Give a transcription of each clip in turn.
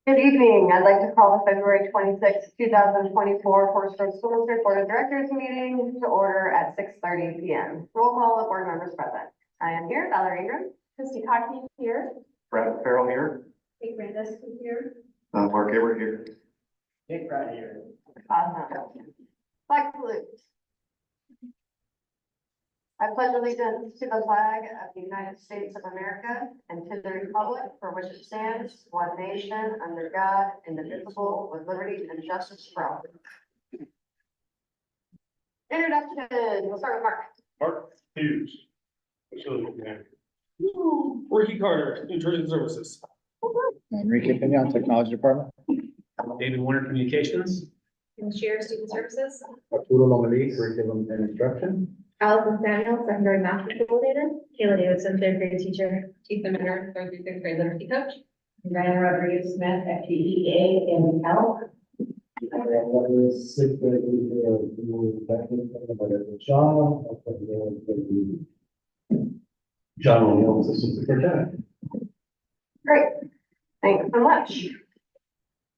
Good evening. I'd like to call the February 26, 2024 Forest Grove School District Board of Directors meeting to order at 6:30 p.m. Roll call of board members present. I am here, Valerie Ingram. Christy Cockney here. Brad Farrell here. Kate Brandis here. Mark Hayward here. Nick right here. Awesome. Flag salute. I pledge allegiance to the flag of the United States of America and to the republic for which it stands, one nation, under God, indivisible, with liberty and justice for all. Introduction. We'll start with Mark. Mark Hughes. Facility manager. Ricky Carter, Nutrition Services. Enrique Pinion, Technology Department. David Warner, Communications. And Sheriff Student Services. Arturo Lomeli, Curriculum and Instruction. Allison Samuel, secondary math facilitator. Kayla Davidson, third grade teacher. Ethan Minner, third through fifth grade literacy coach. And Diana Rodriguez Smith, FGEA and L. John O'Neill, Assistant Superintendent. Great. Thanks so much.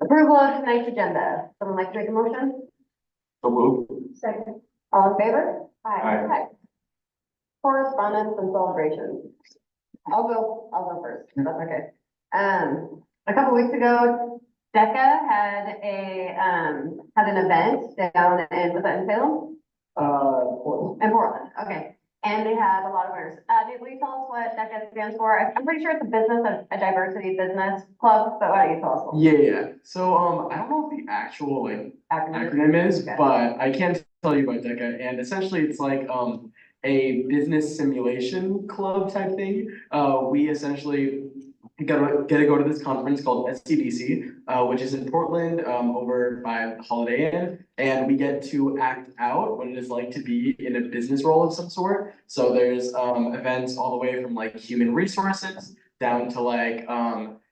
Approval of tonight's agenda. Someone like to make a motion? So move. Second. All in favor? Aye. Correspondence and celebrations. I'll go first. That's okay. A couple weeks ago, DECA had an event down was that in Salem? Portland. In Portland, okay. And they had a lot of winners. Will you tell us what DECA stands for? I'm pretty sure it's a diversity business club, but why don't you tell us? Yeah. So I don't know what the actual acronym is, Okay. but I can tell you about DECA, and essentially it's like a business simulation club type thing. We essentially get to go to this conference called SCDC, which is in Portland, over by Holiday Inn, and we get to act out what it is like to be in a business role of some sort. So there's events all the way from like human resources down to like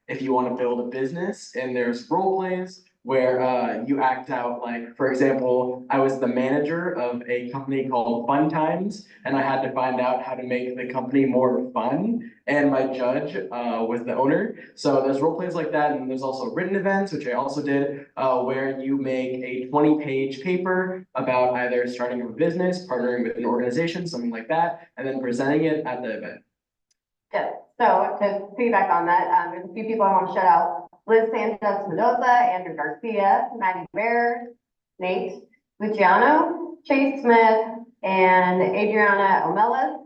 if you want to build a business, and there's role plays where you act out, like, for example, I was the manager of a company called Fun Times, and I had to find out how to make the company more fun, and my judge was the owner. So there's role plays like that, and there's also written events, which I also did, where you make a 20-page paper about either starting a business, partnering with an organization, something like that, and then presenting it at the event. Good. So to piggyback on that, there's a few people I want to shout out. Liz Sanchez Mendoza, Andrew Garcia, Maddie Bear, Nate Luciano, Chase Smith, and Adriana Omelas,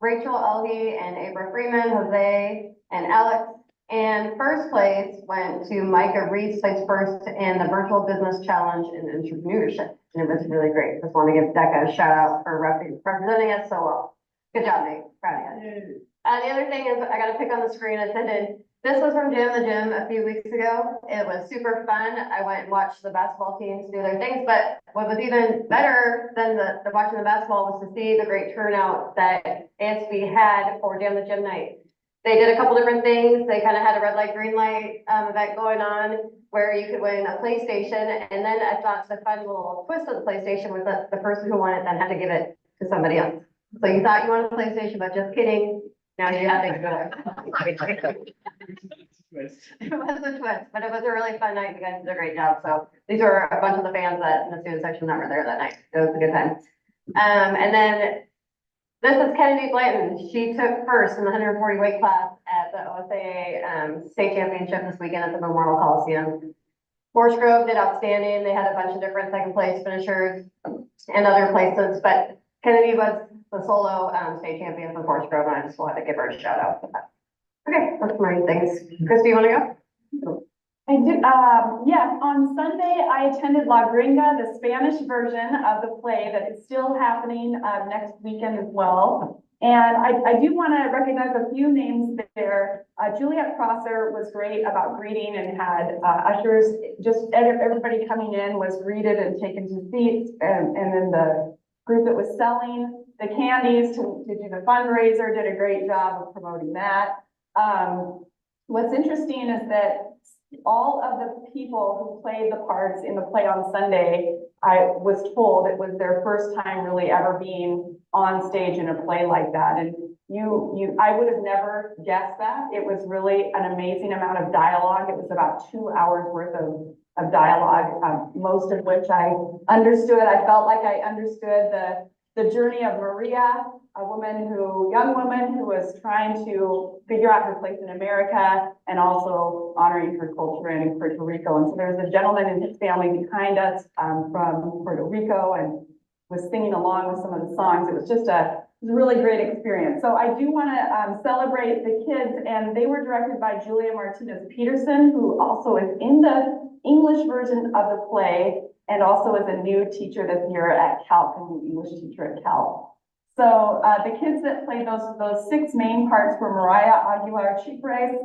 Rachel Elhey and Abra Freeman, Jose and Alex. And first place went to Micah Reese, placed first in the Virtual Business Challenge in Entrepreneurship. And it was really great. Just want to give DECA a shout out for representing us so well. Good job, Nate. Proud of you. The other thing is I got to pick on the screen. I sent in. This was from Jam the Gym a few weeks ago. It was super fun. I went and watched the basketball teams do their things, but what was even better than the watching the basketball was to see the great turnout that ASB had for Jam the Gym night. They did a couple different things. They kind of had a red light, green light event going on where you could win a PlayStation. And then I thought the fun little twist of the PlayStation was that the person who won it then had to give it to somebody else. So you thought you wanted a PlayStation, but just kidding. Now you have to go. It was a twist, but it was a really fun night. You guys did a great job. So these were a bunch of the fans that in the student section that were there that night. It was a good time. And then this is Kennedy Blanton. She took first in the 140 weight class at the OSAA state championship this weekend at the Memorial Coliseum. Forest Grove did outstanding. They had a bunch of different second place finishers and other places, but Kennedy was the solo state champion for Forest Grove, and I just wanted to give her a shout out for that. Okay, that's my things. Chris, do you want to go? I did, yes, on Sunday, I attended La Gringa, the Spanish version of the play that is still happening next weekend as well. And I do want to recognize a few names there. Juliet Prosser was great about greeting and had ushers, just everybody coming in was greeted and taken to seats. And then the group that was selling the candies to do the fundraiser did a great job of promoting that. What's interesting is that all of the people who played the parts in the play on Sunday, I was told it was their first time really ever being on stage in a play like that. And I would have never guessed that. It was really an amazing amount of dialogue. It was about 2 hours worth of dialogue, most of which I understood. I felt like I understood the journey of Maria, a young woman who was trying to figure out her place in America and also honoring her culture and in Puerto Rico. And so there was a gentleman and his family behind us from Puerto Rico and was singing along with some of the songs. It was just a really great experience. So I do want to celebrate the kids, and they were directed by Julia Martinez Peterson, who also is in the English version of the play and also is a new teacher this year at Cal, a new English teacher at Cal. So the kids that played those 6 main parts were Mariah Aguilar Chipres,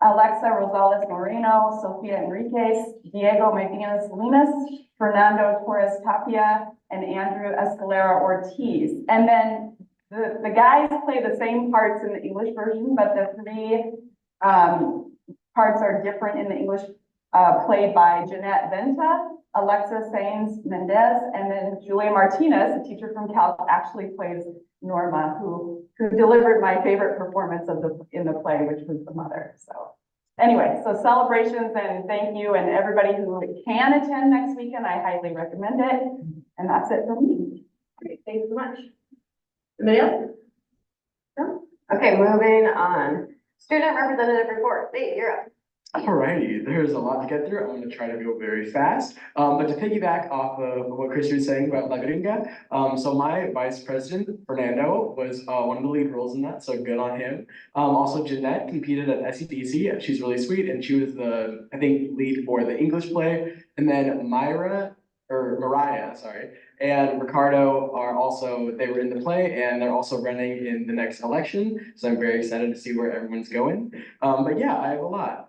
Alexa Rosales Moreno, Sofia Enriquez, Diego Medina Salinas, Fernando Torres Tapia, and Andrew Escalera Ortiz. And then the guys play the same parts in the English version, but the 3 parts are different in the English, played by Jeanette Venta, Alexa Sainz Mendez, and then Julia Martinez, a teacher from Cal, actually plays Norma, who delivered my favorite performance in the play, which was the mother. So anyway, so celebrations and thank you, and everybody who can attend next weekend, I highly recommend it. And that's it for me. Great, thanks so much. Anybody else? No? Okay, moving on. Student representative report. Nate, you're up. Alrighty, there's a lot to get through. I'm gonna try to go very fast. But to piggyback off of what Chris was saying about La Gringa, so my vice president, Fernando, was one of the lead roles in that, so good on him. Also Jeanette competed at SEDC. She's really sweet, and she was the, I think, lead for the English play. And then Mariah, sorry, and Ricardo are also, they were in the play and they're also running in the next election. So I'm very excited to see where everyone's going. But yeah, I have a lot.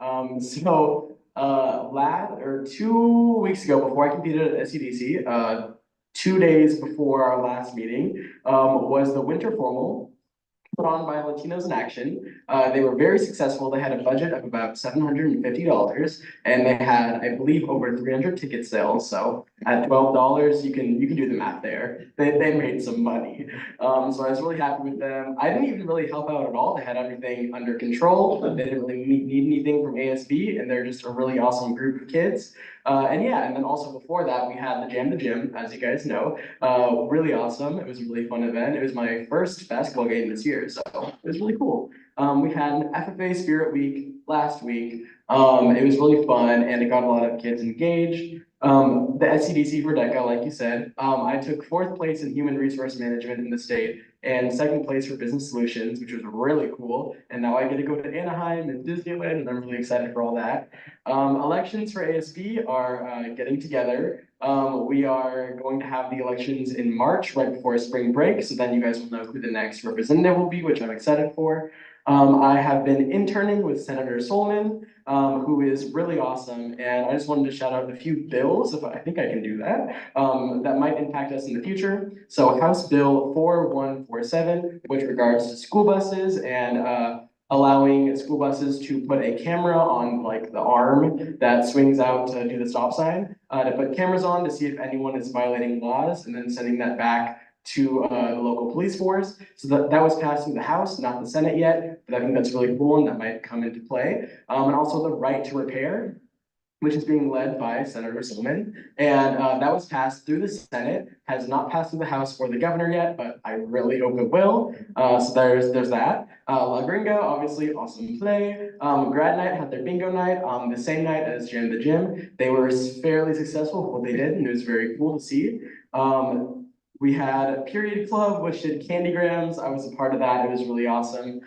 2 weeks ago, before I competed at SEDC, 2 days before our last meeting, was the winter formal put on by Latinos in Action. They were very successful. They had a budget of about $750, and they had, I believe, over 300 ticket sales. So at $12, you can do the math there. They made some money. So I was really happy with them. I didn't even really help out at all. They had everything under control. They didn't really need anything from ASB, and they're just a really awesome group of kids. And then also before that, we had the Jam the Gym, as you guys know. Really awesome. It was a really fun event. It was my first basketball game this year, so it was really cool. We had an FFA Spirit Week last week. It was really fun, and it got a lot of kids engaged. The SCDC for DECA, like you said, I took 4th place in human resource management in the state and 2nd place for business solutions, which was really cool. And now I get to go to Anaheim and Disneyland, and I'm really excited for all that. Elections for ASB are getting together. We are going to have the elections in March, right before spring break. So then you guys will know who the next representative will be, which I'm excited for. I have been interning with Senator Solomon, who is really awesome. And I just wanted to shout out a few bills, if I think I can do that, that might impact us in the future. So House Bill 4147, which regards to school buses and allowing school buses to put a camera on like the arm that swings out to do the stop sign, to put cameras on to see if anyone is violating laws, and then sending that back to the local police force. So that was passed through the House, not the Senate yet, but I think that's really cool and that might come into play. And also the right to repair, which is being led by Senator Solomon. And that was passed through the Senate, has not passed through the House or the governor yet, but I really hope it will. So there's that. La Gringa, obviously, awesome play. Grad Night had their bingo night the same night as Jam the Gym. They were fairly successful with what they did, and it was very cool to see. We had Period Club, which did candygrams. I was a part of that. It was really awesome.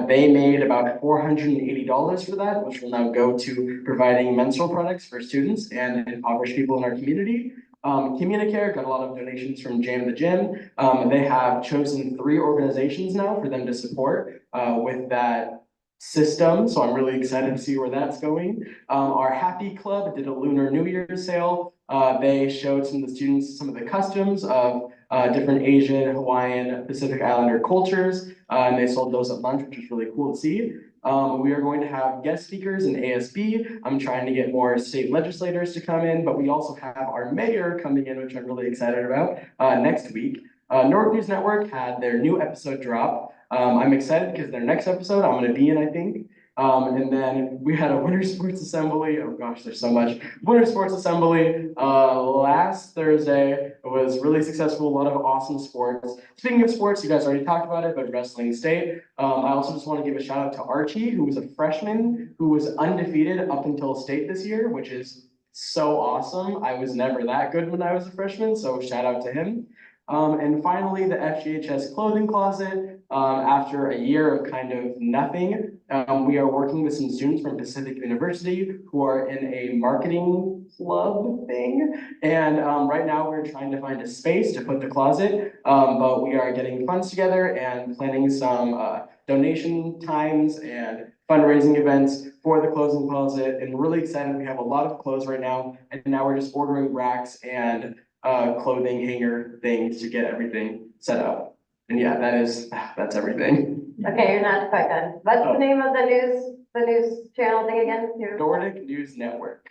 They made about $480 for that, which will now go to providing menstrual products for students and impoverished people in our community. Communicare got a lot of donations from Jam the Gym. They have chosen 3 organizations now for them to support with that system. So I'm really excited to see where that's going. Our Happy Club did a Lunar New Year's sale. They showed some of the students some of the customs of different Asian, Hawaiian, Pacific Islander cultures, and they sold those at lunch, which was really cool to see. We are going to have guest speakers in ASB. I'm trying to get more state legislators to come in, but we also have our mayor coming in, which I'm really excited about, next week. North News Network had their new episode drop. I'm excited because their next episode, I'm gonna be in, I think. And then we had a winter sports assembly. Oh gosh, there's so much. Winter sports assembly, last Thursday. It was really successful, a lot of awesome sports. Speaking of sports, you guys already talked about it, but wrestling state. I also just want to give a shout out to Archie, who was a freshman, who was undefeated up until state this year, which is so awesome. I was never that good when I was a freshman, so shout out to him. And finally, the FGHS clothing closet. After a year of kind of nothing, we are working with some students from Pacific University who are in a marketing club thing. And right now we're trying to find a space to put the closet, but we are getting funds together and planning some donation times and fundraising events for the clothing closet. And we're really excited. We have a lot of clothes right now, and now we're just ordering racks and clothing hanger things to get everything set up. And yeah, that's everything. Okay, you're not quite done. What's the name of the news channel thing again? Nordic News Network.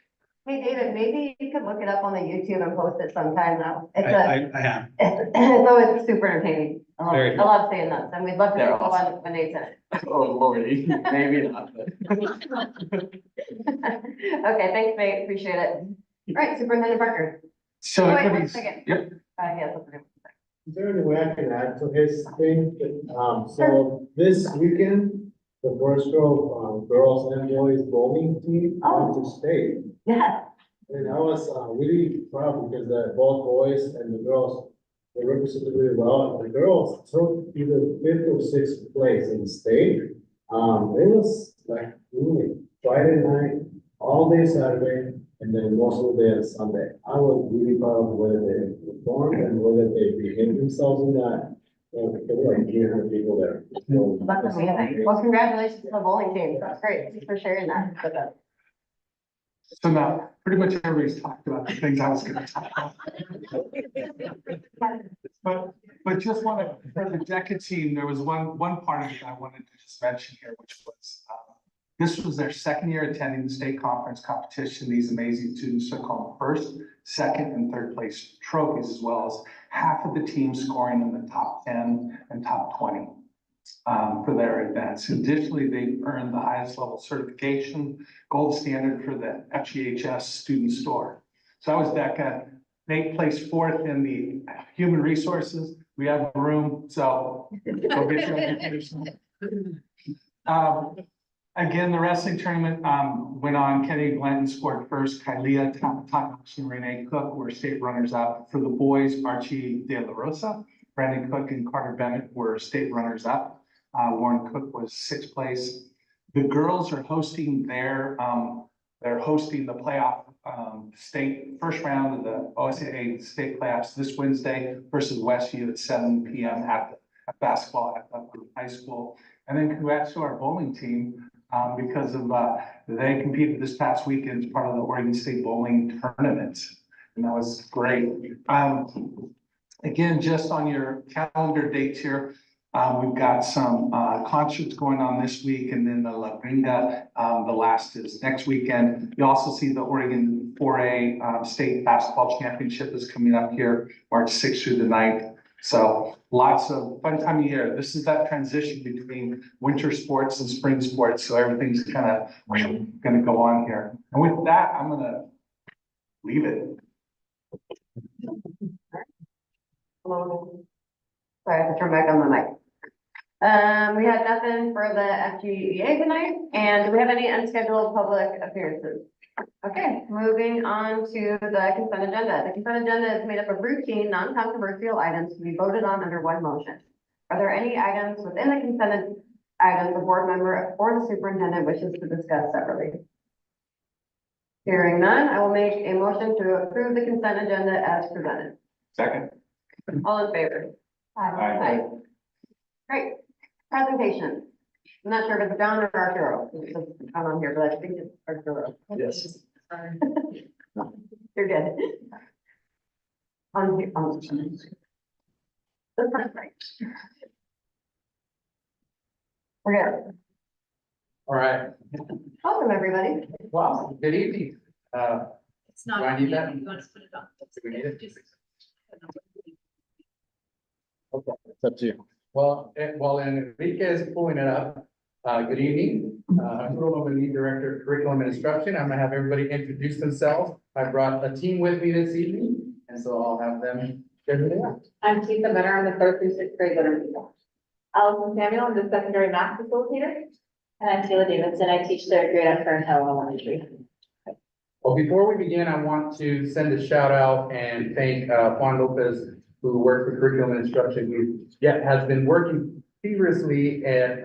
Hey, David, maybe you could look it up on the YouTube and post it sometime though. It's I have. it's always super entertaining. I Very love seeing those, and we'd love to They're go on when Nate's in it. Oh lordy, maybe not, but. Okay, thanks, Nate, appreciate it. All right, Superintendent Parker. So Wait, one everybody's, second. yep. Yes, let's do it. Is there any way I can add to his thing? So this weekend, the Bristol, girls and boys bowling team went to state. Yeah, And I was, really proud because both boys and the girls, they represented really well. The girls took either fifth or sixth place in the state. It was like really Friday night, all day Saturday, and then most of the day on Sunday. I was really proud of the way they performed and the way that they behaved themselves in that. There were like 300 people there. So, that's amazing. Well, congratulations to the bowling team. That's great. Thanks for sharing that with us. So now, pretty much everybody's talked about the things I was gonna talk about. But just wanted, for the DECA team, there was one part of it I wanted to just mention here, which was, this was their second year attending the state conference competition. These amazing students took home first, second, and third place trophies, as well as half of the team scoring in the top 10 and top 20 for their events. Additionally, they earned the highest level certification, gold standard for the FGHS student store. So that was DECA. Nate placed fourth in the human resources. We have room, so go get your education. Again, the wrestling tournament went on. Kenny Glenton scored first. Kylia Takahashi and Renee Cook were state runners up. For the boys, Archie De La Rosa, Brandon Cook, and Carter Bennett were state runners up. Warren Cook was sixth place. The girls are hosting they're hosting the playoff state first round of the OSAA state playoffs this Wednesday versus Westview at 7 p.m. at basketball at the high school. And then congrats to our bowling team because of they competed this past weekend as part of the Oregon State Bowling Tournament. And that was great. Again, just on your calendar dates here, we've got some concerts going on this week, and then the La Gringa, the last is next weekend. You also see the Oregon 4A State Basketball Championship is coming up here, March 6th through the 9th. So lots of fun time of year. This is that transition between winter sports and spring sports. So everything's kind of going to go on here. And with that, I'm going to leave it. Hello. Sorry, I have to turn back on the mic. We had nothing for the FGEA tonight, and do we have any unscheduled public appearances? Okay, moving on to the consent agenda. The consent agenda is made up of routine, non-controversial items to be voted on under one motion. Are there any items within the consent items the board member or the superintendent wishes to discuss separately? Hearing none, I will make a motion to approve the consent agenda as presented. Second. All in favor? Aye. Great. Presentation. I'm not sure if it's John or Arturo. It's on here, but I think it's Arturo. Yes. You're good. On here, That's right. We're good. All right. Welcome, everybody. Wow, good evening. It's not. Do I need that? You want to put it on? Do we need it? Just- Okay, it's up to you. While Enrique is pulling it up, good evening. I'm Bruno, the lead director of curriculum and instruction. I'm gonna have everybody introduce themselves. I brought a team with me this evening, and so I'll have them share who they are. I'm Tifa Benner, I'm the third through sixth grade literacy coach. Allison Samuel, I'm the secondary math facilitator. And I'm Taylor Davidson, I teach third grade at Fern Hill Elementary. Well, before we begin, I want to send a shout out and thank Juan Lopez, who works with curriculum and instruction, who has been working feverishly at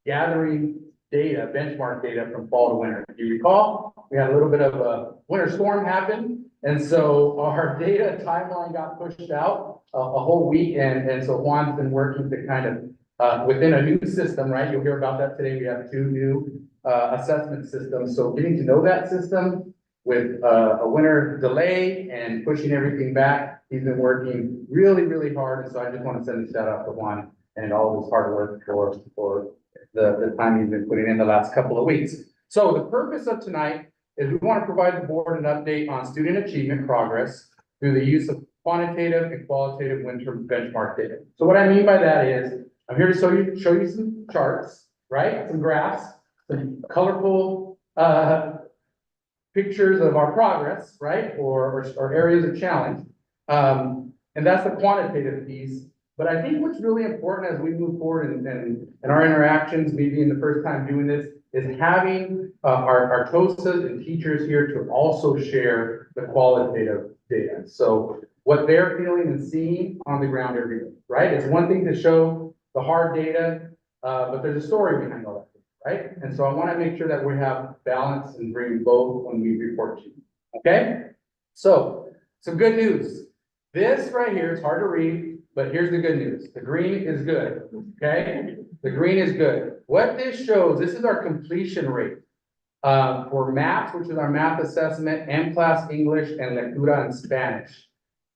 gathering data, benchmark data from fall to winter. If you recall, we had a little bit of a winter storm happen, and so our data timeline got pushed out a whole week, and so Juan's been working to kind of within a new system, right? You'll hear about that today. We have 2 new assessment systems. So getting to know that system with a winter delay and pushing everything back, he's been working really, really hard. And so I just want to send a shout out to Juan and all of his hard work for the time he's been putting in the last couple of weeks. So the purpose of tonight is we want to provide the board an update on student achievement progress through the use of quantitative and qualitative winter benchmark data. So what I mean by that is, I'm here to show you some charts, right? Some graphs, some colorful pictures of our progress, right? Or areas of challenge. And that's the quantitative piece. But I think what's really important as we move forward and our interactions, maybe in the first time doing this, is having our TOSAs and teachers here to also share the qualitative data. So what they're feeling and seeing on the ground every day, right? It's one thing to show the hard data, but there's a story behind all that, right? And so I want to make sure that we have balance and bring both when we report to you, okay? So, some good news. This right here, it's hard to read, but here's the good news. The green is good, okay? The green is good. What this shows, this is our completion rate for math, which is our math assessment, M-Class English, and Lectura and Spanish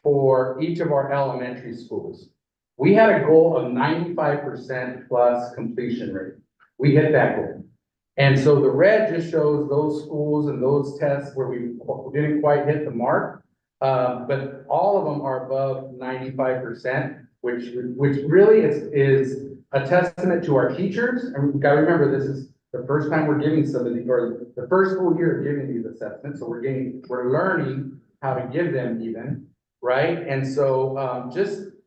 for each of our elementary schools. We had a goal of 95% plus completion rate. We hit that goal. And so the red just shows those schools and those tests where we didn't quite hit the mark. But all of them are above 95%, which really is a testament to our teachers. And we've got to remember, this is the first time we're giving some of these, or the first school year of giving these assessments. So we're learning how to give them even, right? And so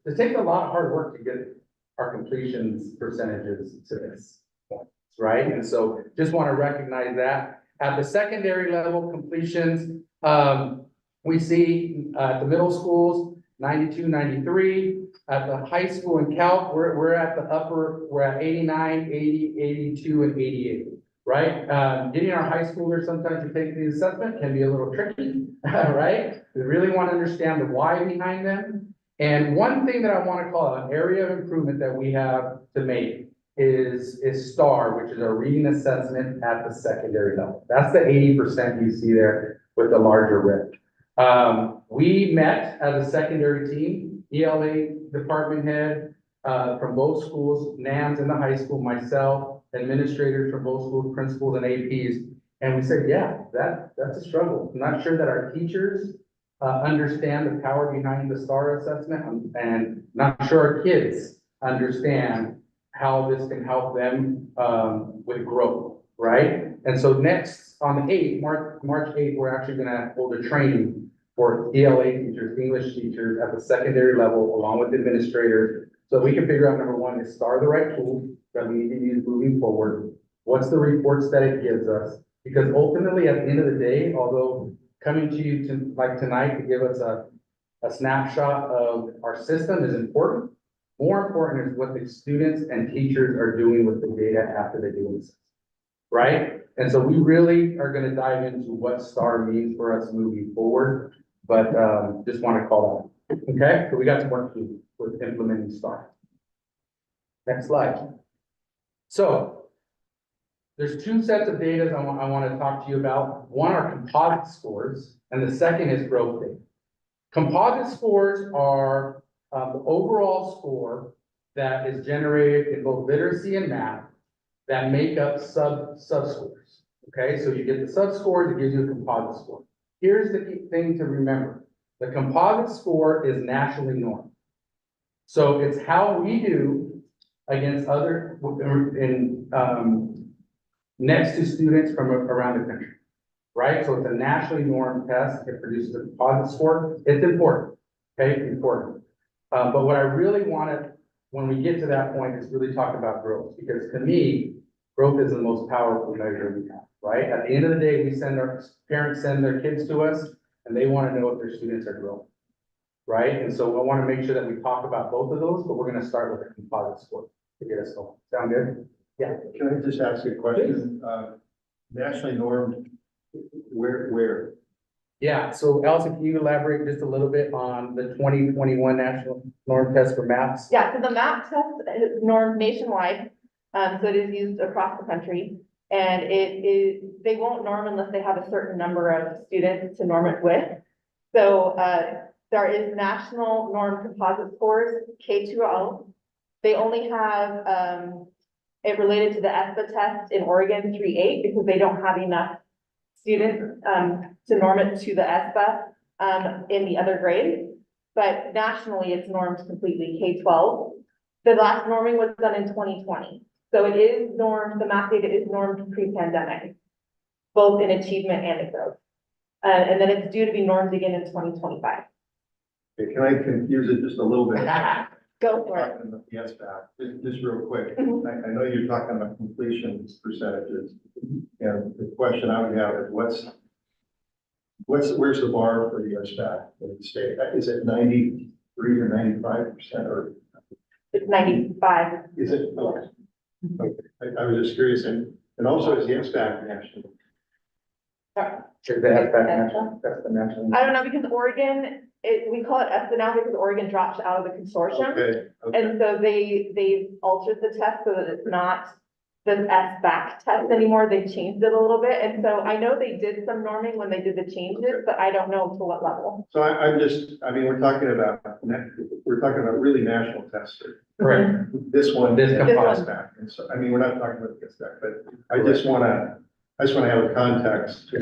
it takes a lot of hard work to get our completions percentages to this point, right? And so just want to recognize that. At the secondary level completions, we see at the middle schools, 92, 93. At the high school in Calc, we're at the upper, we're at 89, 80, 82, and 88, right? Getting our high schoolers sometimes to take the assessment can be a little tricky, right? We really want to understand the why behind them. And one thing that I want to call out, an area of improvement that we have to make is STAR, which is our reading assessment at the secondary level. That's the 80% you see there with the larger red. We met as a secondary team, ELA department head from both schools, NAMS in the high school, myself, administrators from both schools, principals and APs. And we said, yeah, that's a struggle. I'm not sure that our teachers understand the power behind the STAR assessment, and not sure our kids understand how this can help them with growth, right? And so next, on the 8th, March 8th, we're actually gonna hold a training for ELA teachers, English teachers at the secondary level, along with administrators, so we can figure out, number one, is STAR the right tool that we need to use moving forward? What's the reports that it gives us? Because ultimately, at the end of the day, although coming to you like tonight to give us a snapshot of our system is important, more important is what the students and teachers are doing with the data after they do this, right? And so we really are going to dive into what STAR means for us moving forward, but just want to call that. Okay, so we got to work with implementing STAR. Next slide. So there's 2 sets of data I want to talk to you about. One are composite scores, and the second is growth data. Composite scores are the overall score that is generated in both literacy and math that make up sub-scores. Okay, so you get the sub-scores, it gives you a composite score. Here's the key thing to remember. The composite score is nationally normed. So it's how we do against other, next to students from around the country, right? So it's a nationally normed test. It produces a composite score. It's important, okay, important. But what I really wanted, when we get to that point, is really talk about growth, because to me, growth is the most powerful measure we have, right? At the end of the day, parents send their kids to us, and they want to know if their students are growing, right? And so I want to make sure that we talk about both of those, but we're going to start with a composite score to get us going. Sound good? Yeah. Can I just ask you a question? Nationally normed, where? Yeah, so Elsa, can you elaborate just a little bit on the 2021 national norm test for maps? Yeah, so the MAP test is normed nationwide, so it is used across the country. And they won't norm unless they have a certain number of students to norm it with. So, there is national norm composite scores, K-12. They only have, it related to the ESPA test in Oregon 3.8 because they don't have enough students, to norm it to the ESPA, in the other grades. But nationally, it's normed completely K-12. The last norming was done in 2020. So it is normed, the math data is normed pre-pandemic, both in achievement and in growth. And then it's due to be normed again in 2025. Okay, can I confuse it just a little bit? Go for it. Talking about the SBAC, just real quick. Mhm. I know you're talking about completion percentages. And the question I would have is where's the bar for the SBAC in the state? Is it 93 or 95% or It's 95. is it? Okay. I was just curious, and also is the SBAC national? Is that national? That's the national. I don't know, because Oregon, we call it ESPA now because Oregon dropped out of the consortium. Okay, okay. And so they altered the test so that it's not the SBAC test anymore. They changed it a little bit. And so I know they did some norming when they did the changes, but I don't know to what level. So I'm just, I mean, we're talking about really national tests here. Correct. This one, This and one. SBAC. And so, I mean, we're not talking about the SBAC, but I just wanna have a context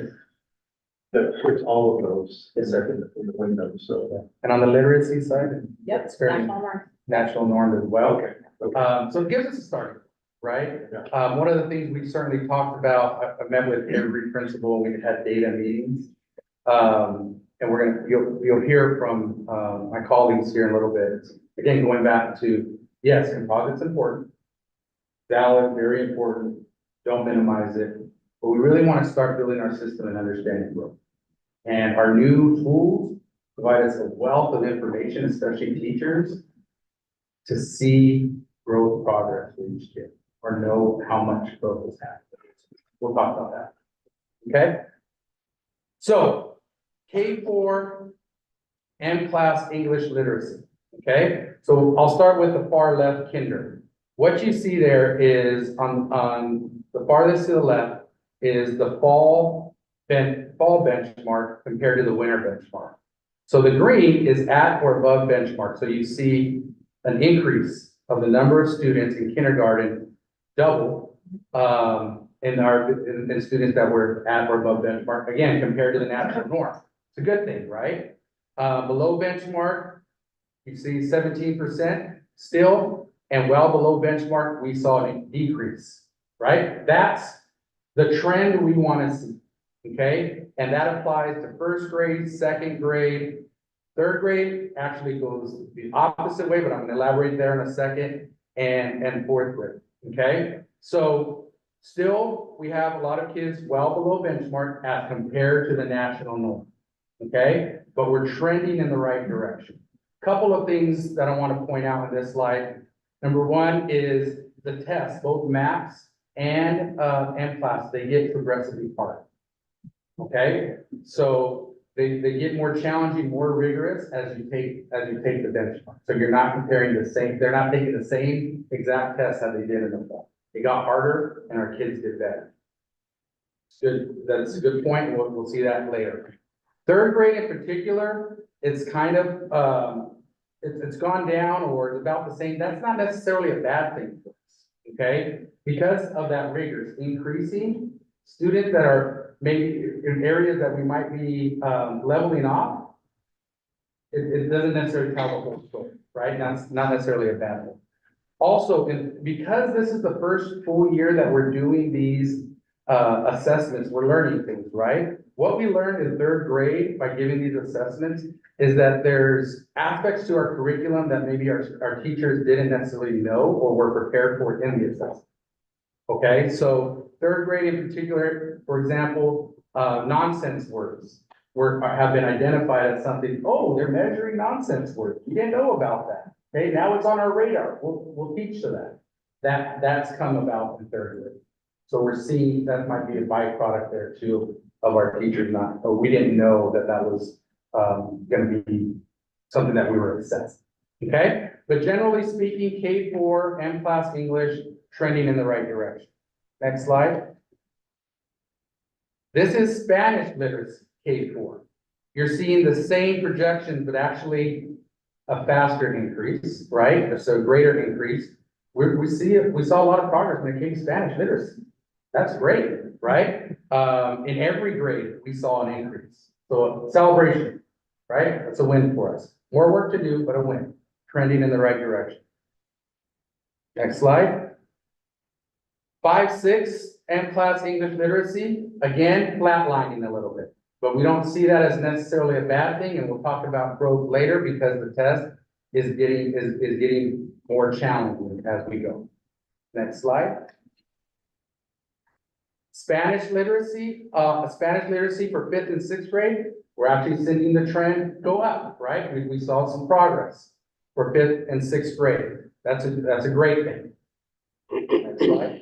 that puts all of those in the window, so. And on the literacy side? Yep, It's very national norm. national norm as well. Okay, okay. So it gives us a start, right? Yeah. One of the things we certainly talked about, I met with every principal, we had data meetings. And you'll hear from, my colleagues here in a little bit. Again, going back to, yes, composite's important. Valid, very important, don't minimize it. But we really want to start building our system and understanding growth. And our new tools provide us a wealth of information, especially teachers, to see growth progress for each kid or know how much growth is happening. We'll talk about that. Okay? So, K4 and class English literacy. Okay? So I'll start with the far left, kinder. What you see there is on the farthest to the left is the fall benchmark compared to the winter benchmark. So the green is at or above benchmark. So you see an increase of the number of students in kindergarten, double, in students that were at or above benchmark, again, compared to the national norm. It's a good thing, right? Below benchmark, you see 17% still, and well below benchmark, we saw a decrease, right? That's the trend we want to see, okay? And that applies to first grade, second grade, third grade actually goes the opposite way, but I'm gonna elaborate there in a second, and fourth grade, okay? So still, we have a lot of kids well below benchmark as compared to the national norm, okay? But we're trending in the right direction. Couple of things that I want to point out in this slide. Number one is the tests, both MAPS and class, they get progressively harder. Okay, so they get more challenging, more rigorous as you take the benchmark. So you're not comparing the same, they're not taking the same exact test that they did in the fall. It got harder and our kids did better. Good, that's a good point, and we'll see that later. Third grade in particular, it's kind of it's gone down or it's about the same. That's not necessarily a bad thing for us, okay? Because of that rigor, it's increasing. Students that are maybe in areas that we might be leveling off, it doesn't necessarily tell the whole story, right? That's not necessarily a bad thing. Also, because this is the first full year that we're doing these assessments, we're learning things, right? What we learned in third grade by giving these assessments is that there's aspects to our curriculum that maybe our teachers didn't necessarily know or were prepared for in the assessment. Okay, so third grade in particular, for example, nonsense words have been identified as something, oh, they're measuring nonsense words. You didn't know about that. Okay, now it's on our radar. We'll teach to that. That's come about in third grade. So we're seeing that might be a byproduct there too of our teachers we didn't know that was gonna be something that we were assessing. Okay, but generally speaking, K4 and class English trending in the right direction. Next slide. This is Spanish literacy, K4. You're seeing the same projections, but actually a faster increase, right? So greater increase. We saw a lot of progress when it came to Spanish literacy. That's great, right? In every grade, we saw an increase. So celebration, right? That's a win for us. More work to do, but a win. Trending in the right direction. Next slide. 5, 6, and class English literacy, again, flatlining a little bit. But we don't see that as necessarily a bad thing, and we'll talk about growth later because the test is getting more challenging as we go. Next slide. Spanish literacy for 5th and 6th grade, we're actually seeing the trend go up, right? We saw some progress for 5th and 6th grade. That's a great thing. Next slide.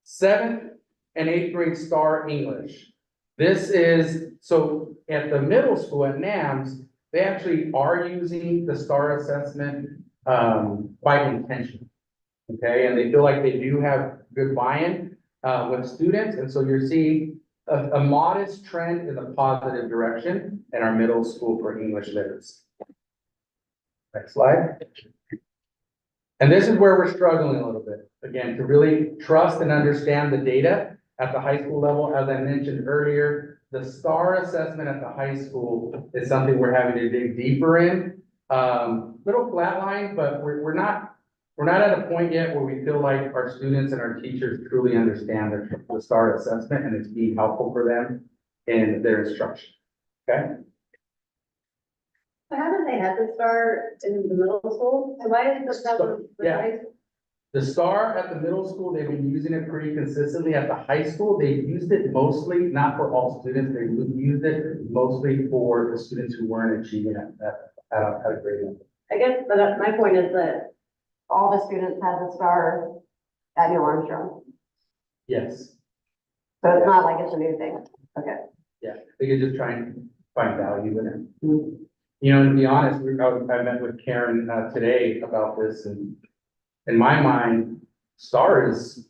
7th and 8th grade STAR English. This is, so at the middle school at NAMS, they actually are using the STAR assessment quite intentionally. Okay, and they feel like they do have good buy-in with students, and so you're seeing a modest trend in the positive direction in our middle school for English literacy. Next slide. And this is where we're struggling a little bit, again, to really trust and understand the data at the high school level. As I mentioned earlier, the STAR assessment at the high school is something we're having to dig deeper in. Little flatline, but we're not at a point yet where we feel like our students and our teachers truly understand the STAR assessment and it's being helpful for them in their instruction. Okay? So haven't they had the STAR in the middle school? So why is the STAR? Yeah. The STAR at the middle school, they've been using it pretty consistently. At the high school, they've used it mostly, not for all students, they used it mostly for the students who weren't achieving at a grade level. I guess, but my point is that all the students had the STAR at Neil Armstrong. Yes, So it's not like it's a new thing. Okay. yeah, they could just try and find value in it. You know, to be honest, I met with Karen today about this, and in my mind, STAR is,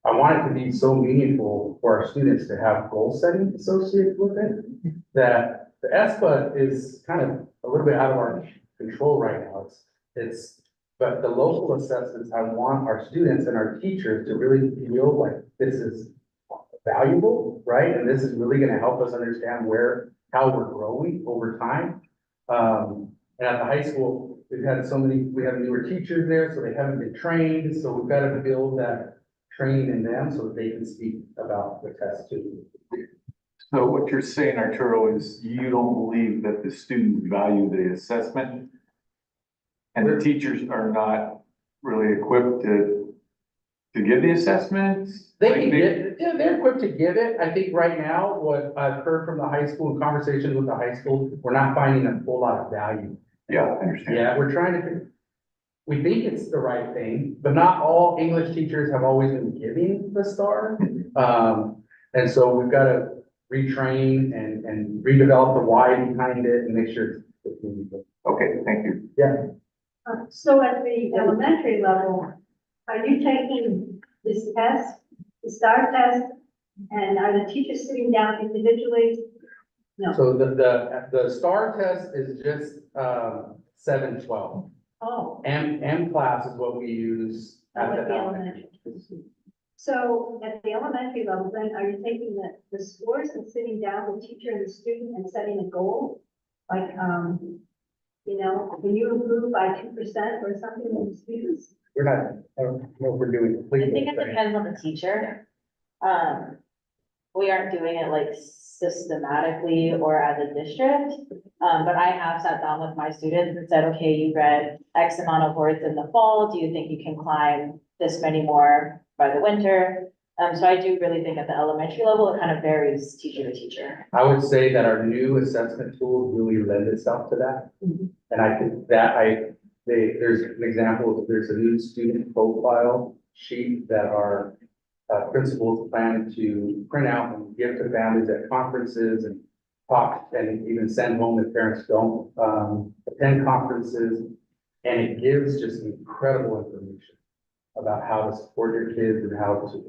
I want it to be so meaningful for our students to have goal setting associated with it, that the SBUT is kind of a little bit out of our control right now. But the local assessments, I want our students and our teachers to really feel like this is valuable, right? And this is really gonna help us understand how we're growing over time. And at the high school, we have newer teachers there, so they haven't been trained, so we've got to build that training in them so that they can speak about the test too. So what you're saying, Arturo, is you don't believe that the students value the assessment? And the teachers are not really equipped to give the assessments? They're equipped to give it. I think right now, what I've heard from the high school, in conversations with the high school, we're not finding a whole lot of value. Yeah, I understand. Yeah, we think it's the right thing, but not all English teachers have always been giving the STAR. And so we've got to retrain and redevelop the why behind it and make sure it's meaningful. Okay, thank you. Yeah. So at the elementary level, are you taking this test, the STAR test, and are the teachers sitting down individually? No. So the STAR test is just 7-12. Oh. M class is what we use at the elementary. So at the elementary level, then are you taking the scores and sitting down with the teacher and the student and setting a goal? Like, You know, when you improve by 2% or something in students, We're not, I don't know if we're doing I completely. think it depends on the teacher. We aren't doing it like systematically or as a district. But I have sat down with my students and said, okay, you read X amount of words in the fall. Do you think you can climb this many more by the winter? So I do really think at the elementary level, it kind of varies teacher to teacher. I would say that our new assessment tools really lend itself to that. And I think that there's an example, there's a new student profile sheet that our principals plan to print out and give to families at conferences and talk and even send home if parents don't attend conferences. And it gives just incredible information about how to support your kids and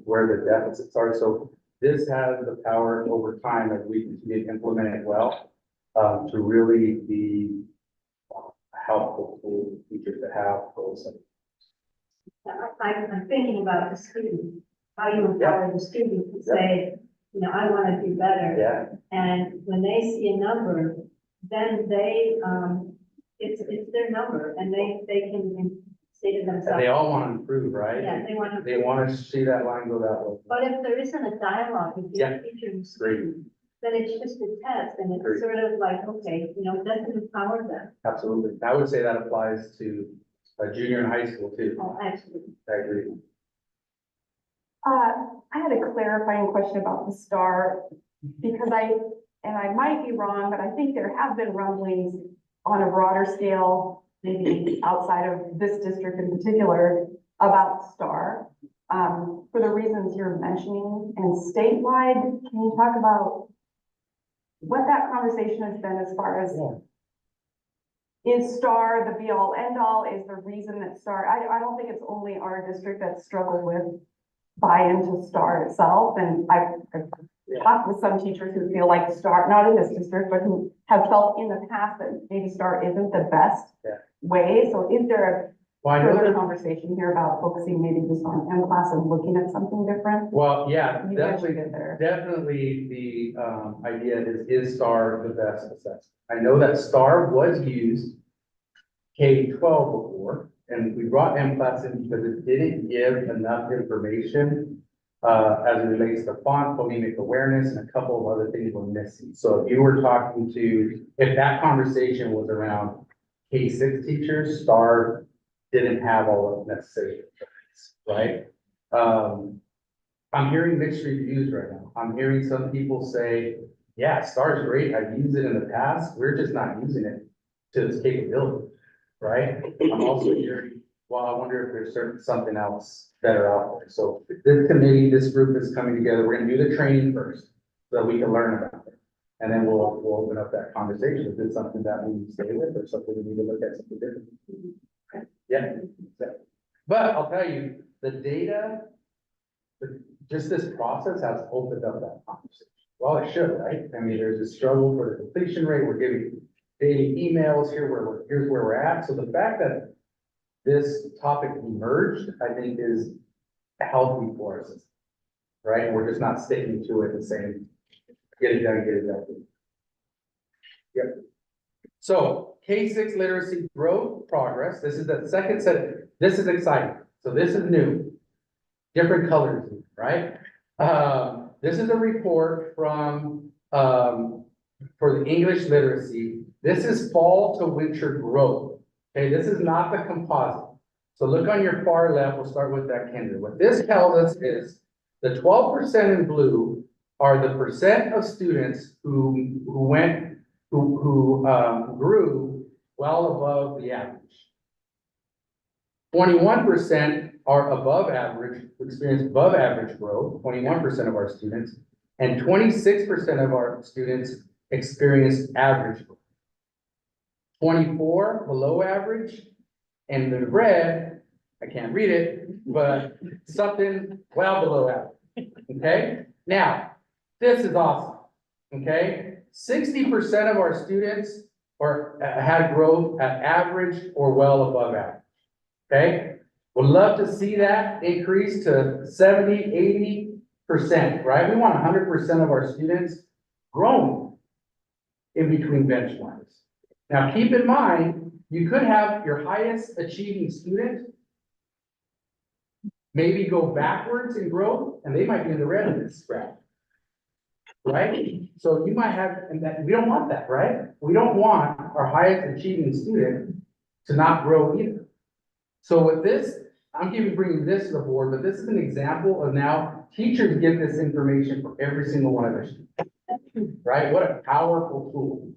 where the deficits are. So this has the power over time, as we continue to implement it well, to really be helpful to teachers to have those. I'm thinking about the student, how you empower the student to say, you know, I want to do better. Yeah, And when they see a number, then they, it's their number and they can say to and themselves. they all want to improve, right? Yeah, they want to. They want to see that line go that way. But if there isn't a dialogue between Yeah. the teacher and student, then it's just a test and it's sort of like, okay, you know, it doesn't empower them. Absolutely. I would say that applies to a junior in high school too. Oh, actually. I agree. I had a clarifying question about the STAR, because I might be wrong, but I think there have been rumblings on a broader scale, maybe outside of this district in particular, about STAR, for the reasons you're mentioning. And statewide, can you talk about what that conversation has been as far as, is STAR the be all end all? Is the reason that STAR, I don't think it's only our district that's struggled with buy into STAR itself. And I've talked with some teachers who feel like STAR, not in this district, but who have felt in the past that maybe STAR isn't the best way. So is there Well, I a know further that, conversation here about focusing maybe just on M class and looking at something different? well, yeah, You definitely, mentioned it there. definitely the, idea is STAR the best assessment? I know that STAR was used K-12 before, and we brought M-Class in because it didn't give enough information as it relates to font, phonemic awareness, and a couple of other things were missing. So if you were talking to, if that conversation was around K-6 teachers, STAR didn't have all of the necessary information, right? I'm hearing mixed reviews right now. I'm hearing some people say, yeah, STAR is great. I've used it in the past. We're just not using it to its capability, right? I'm also hearing, well, I wonder if there's something else better out there. So this committee, this group is coming together. We're gonna do the training first so that we can learn about it. And then we'll open up that conversation. If it's something that we stay with or something we need to look at something different. Yeah. But I'll tell you, the data, just this process has opened up that conversation. Well, it should, right? I mean, there's a struggle for the completion rate. We're getting daily emails here's where we're at. So the fact that this topic emerged, I think is healthy for us, right? We're just not sticking to it and saying, get it done, get it done. Yep. So K-6 literacy growth progress. This is the second set. This is exciting. So this is new. Different colors, right? This is a report from, for the English literacy. This is fall to winter growth. Okay, this is not the composite. So look on your far left, we'll start with that, Kendra. What this tells us is the 12% in blue are the percent of students who grew well above the average. 21% are above average, experience above average growth, 21% of our students, and 26% of our students experienced average growth. 24 below average, and the red, I can't read it, but something well below average, okay? Now, this is awesome, okay? 60% of our students had growth at average or well above average, okay? Would love to see that increase to 70, 80%, right? We want 100% of our students growing in between benchmarks, Now, keep in mind, you could have your highest achieving student maybe go backwards in growth, and they might be in the red in this graph. Right? So you might have, and that, we don't want that, right? We don't want our highest achieving student to not grow either. So with this, I'm bringing this to the board, but this is an example of now teachers get this information for every single one of their students. Right? What a powerful tool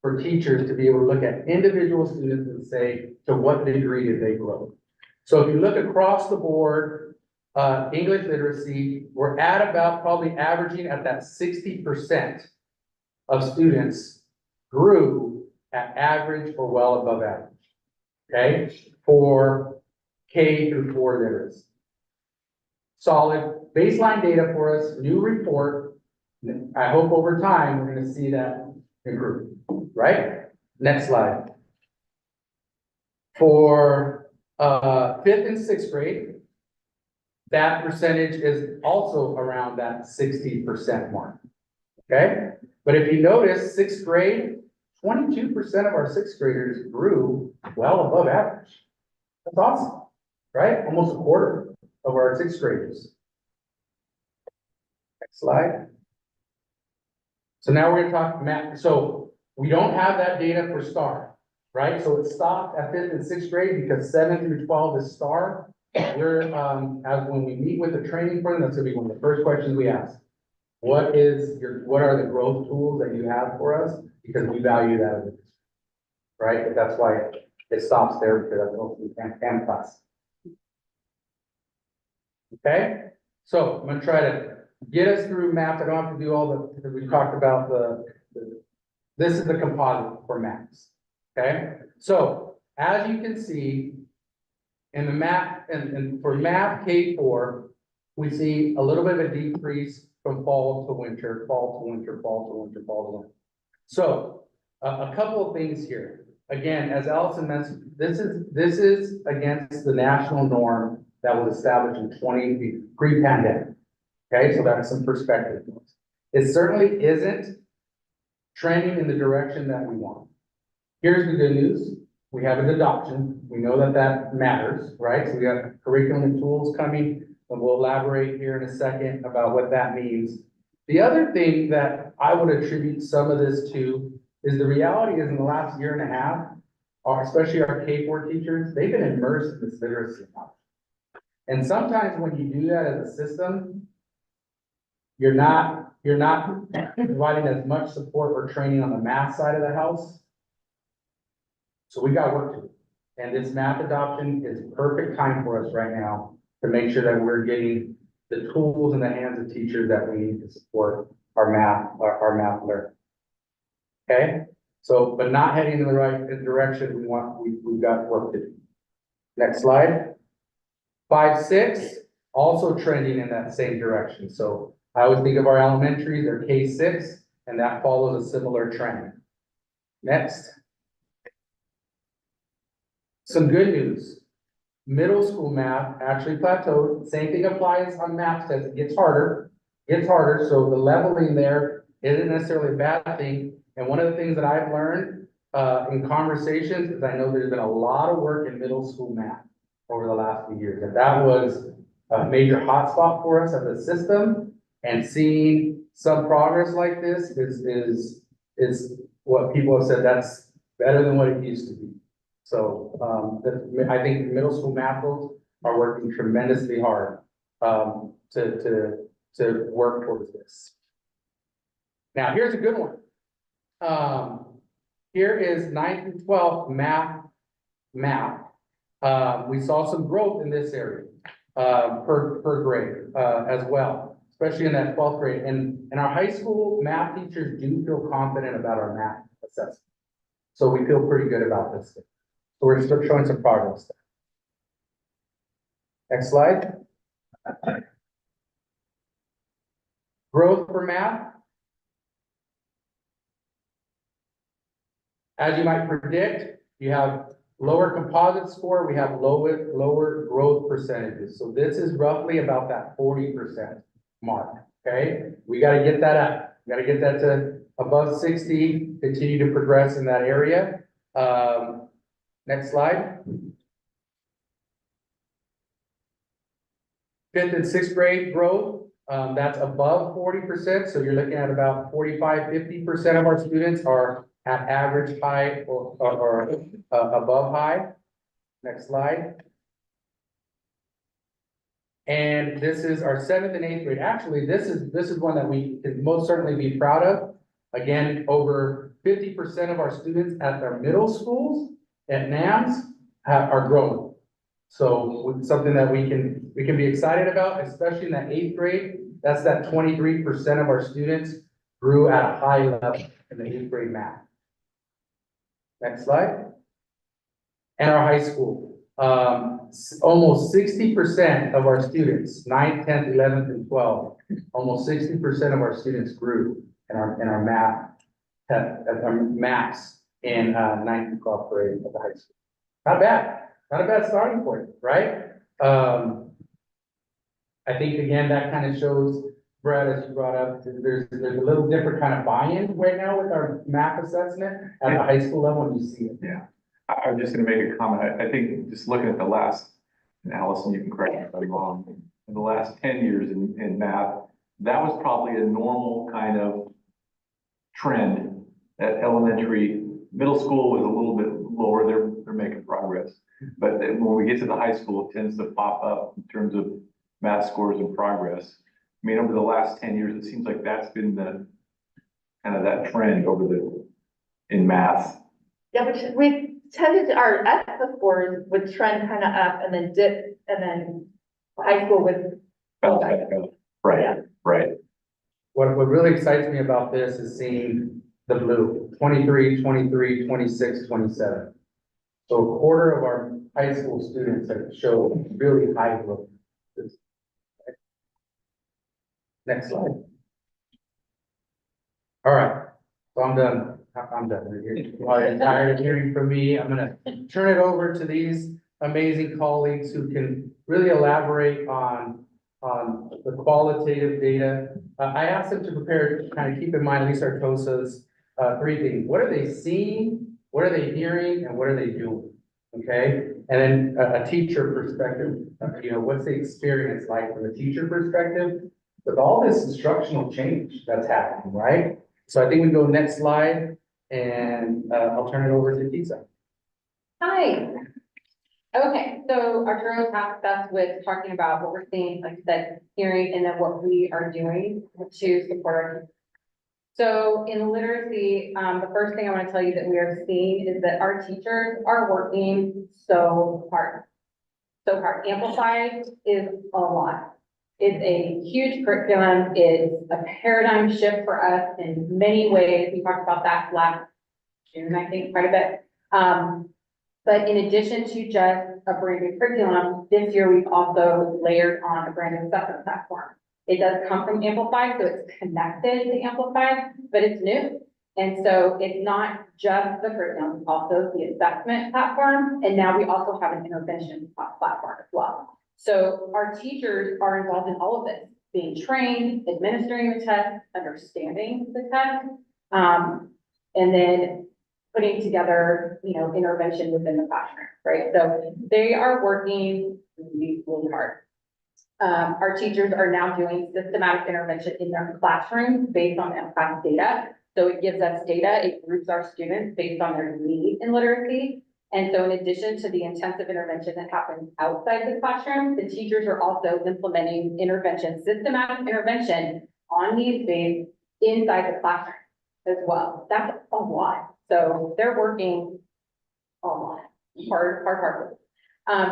for teachers to be able to look at individual students and say, to what degree did they grow? So if you look across the board, English literacy, we're at about probably averaging at that 60% of students grew at average or well above average. Okay, for K through 4 literacy. Solid baseline data for us, new report. I hope over time, we're gonna see that improve, right? Next slide. For 5th and 6th grade, that percentage is also around that 60% mark, okay? But if you notice, 6th grade, 22% of our 6th graders grew well above average. That's awesome, right? Almost a quarter of our 6th graders. Next slide. So now we're gonna talk math. So we don't have that data for STAR, right? So it stopped at 5th and 6th grade because 7 through 12 is STAR. We're, as when we meet with the training for them, that's gonna be one of the first questions we ask. What are the growth tools that you have for us? Because we value that, right? But that's why it stops there, because that's mostly CAM class. Okay, so I'm gonna try to get us through math. I don't have to do all the, because we talked about this is the composite for maths. Okay, so as you can see in the math, and for math K4, we see a little bit of a decrease from fall to winter, fall to winter, fall to winter, fall to winter. So a couple of things here. Again, as Allison mentioned, this is against the national norm that was established in pre-pandemic. Okay, so that's some perspective. It certainly isn't trending in the direction that we want. Here's the good news. We have an adoption. We know that that matters, right? So we got curriculum and tools coming, and we'll elaborate here in a second about what that means. The other thing that I would attribute some of this to is the reality is in the last year and a half, especially our K4 teachers, they've been immersed in this literacy knowledge. And sometimes when you do that as a system, you're not providing as much support or training on the math side of the house. So we got work to do. And this math adoption is perfect time for us right now to make sure that we're getting the tools in the hands of teachers that we need to support our math learning. Okay, so but not heading in the right direction. We've got work to do. Next slide. 5, 6 also trending in that same direction. So I always think of our elementaries, they're K6, and that follows a similar trend. Next. Some good news. Middle school math actually plateaued. Same thing applies on math tests. It gets harder. So the leveling there isn't necessarily a bad thing. And one of the things that I've learned in conversations is I know there's been a lot of work in middle school math over the last few years. And that was a major hotspot for us as a system. And seeing some progress like this is what people have said, that's better than what it used to be. So I think middle school math folks are working tremendously hard to work towards this. Now, here's a good one. Here is 9th through 12th math. We saw some growth in this area per grade as well, especially in that 12th grade. And our high school math teachers do feel confident about our math assessment. So we feel pretty good about this. So we're still showing some progress there. Next slide. Growth for math. As you might predict, you have lower composite score, we have lower growth percentages. So this is roughly about that 40% mark, okay? We gotta get that up. We gotta get that to above 60, continue to progress in that area. Next slide. Fifth and sixth grade growth, that's above 40%. So you're looking at about 45–50% of our students are at average high or above high. Next slide. And this is our seventh and eighth grade. Actually, this is one that we can most certainly be proud of. Again, over 50% of our students at their middle schools at NAMS are growing. So it's something that we can be excited about, especially in that eighth grade. That's that 23% of our students grew at a high level in the eighth grade math. Next slide. And our high school. Almost 60% of our students, 9th, 10th, 11th, and 12th, almost 60% of our students grew in our math, at our maths in 9th and 12th grade of the high school. Not bad. Not a bad starting point, right? I think again, that kind of shows, Brad, as you brought up, there's a little different kind of buy-in right now with our math assessment at the high school level, and you see it. Yeah, I'm just gonna make a comment. I think just looking at the last, and Allison, you can correct me if I'm wrong, in the last 10 years in math, that was probably a normal kind of trend at elementary. Middle school was a little bit lower, they're making progress. But then when we get to the high school, it tends to pop up in terms of math scores and progress. I mean, over the last 10 years, it seems like that's been the kind of that trend in math. Yeah, which we tended to, our ESSA scores would trend kind of up and then dip, and then high school would. Bounce back up. Right, Yeah. right. What really excites me about this is seeing the blue, 23, 23, 26, 27. So a quarter of our high school students have showed really high growth. Next slide. All right, so I'm done. While you're tired of hearing from me, I'm gonna turn it over to these amazing colleagues who can really elaborate on the qualitative data. I asked them to prepare, kind of keep in mind Lisa Artosa's three things. What are they seeing? What are they hearing? And what are they doing? Okay, and then a teacher perspective, what's the experience like from a teacher perspective with all this instructional change that's happening, right? So I think we go next slide, and I'll turn it over to Lisa. Hi. Okay, so Arturo tasked us with talking about what we're seeing, like I said, hearing, and then what we are doing to support our teachers. So in literacy, the first thing I want to tell you that we are seeing is that our teachers are working so hard. So hard. Amplified is a lot. It's a huge curriculum. It's a paradigm shift for us in many ways. We talked about that last June, I think, quite a bit. But in addition to just a brand new curriculum, this year we've also layered on a brand new assessment platform. It does come from Amplified, so it's connected to Amplified, but it's new. And so it's not just the curriculum, it's also the assessment platform. And now we also have an intervention platform as well. So our teachers are involved in all of this, being trained, administering the test, understanding the test, and then putting together, intervention within the classroom, right? So they are working really, really hard. Our teachers are now doing systematic intervention in their classrooms based on class data. So it gives us data, it groups our students based on their need in literacy. And so in addition to the intensive intervention that happens outside the classroom, the teachers are also implementing systematic intervention on needs-based inside the classroom as well. That's a lot. So they're working a lot, hard.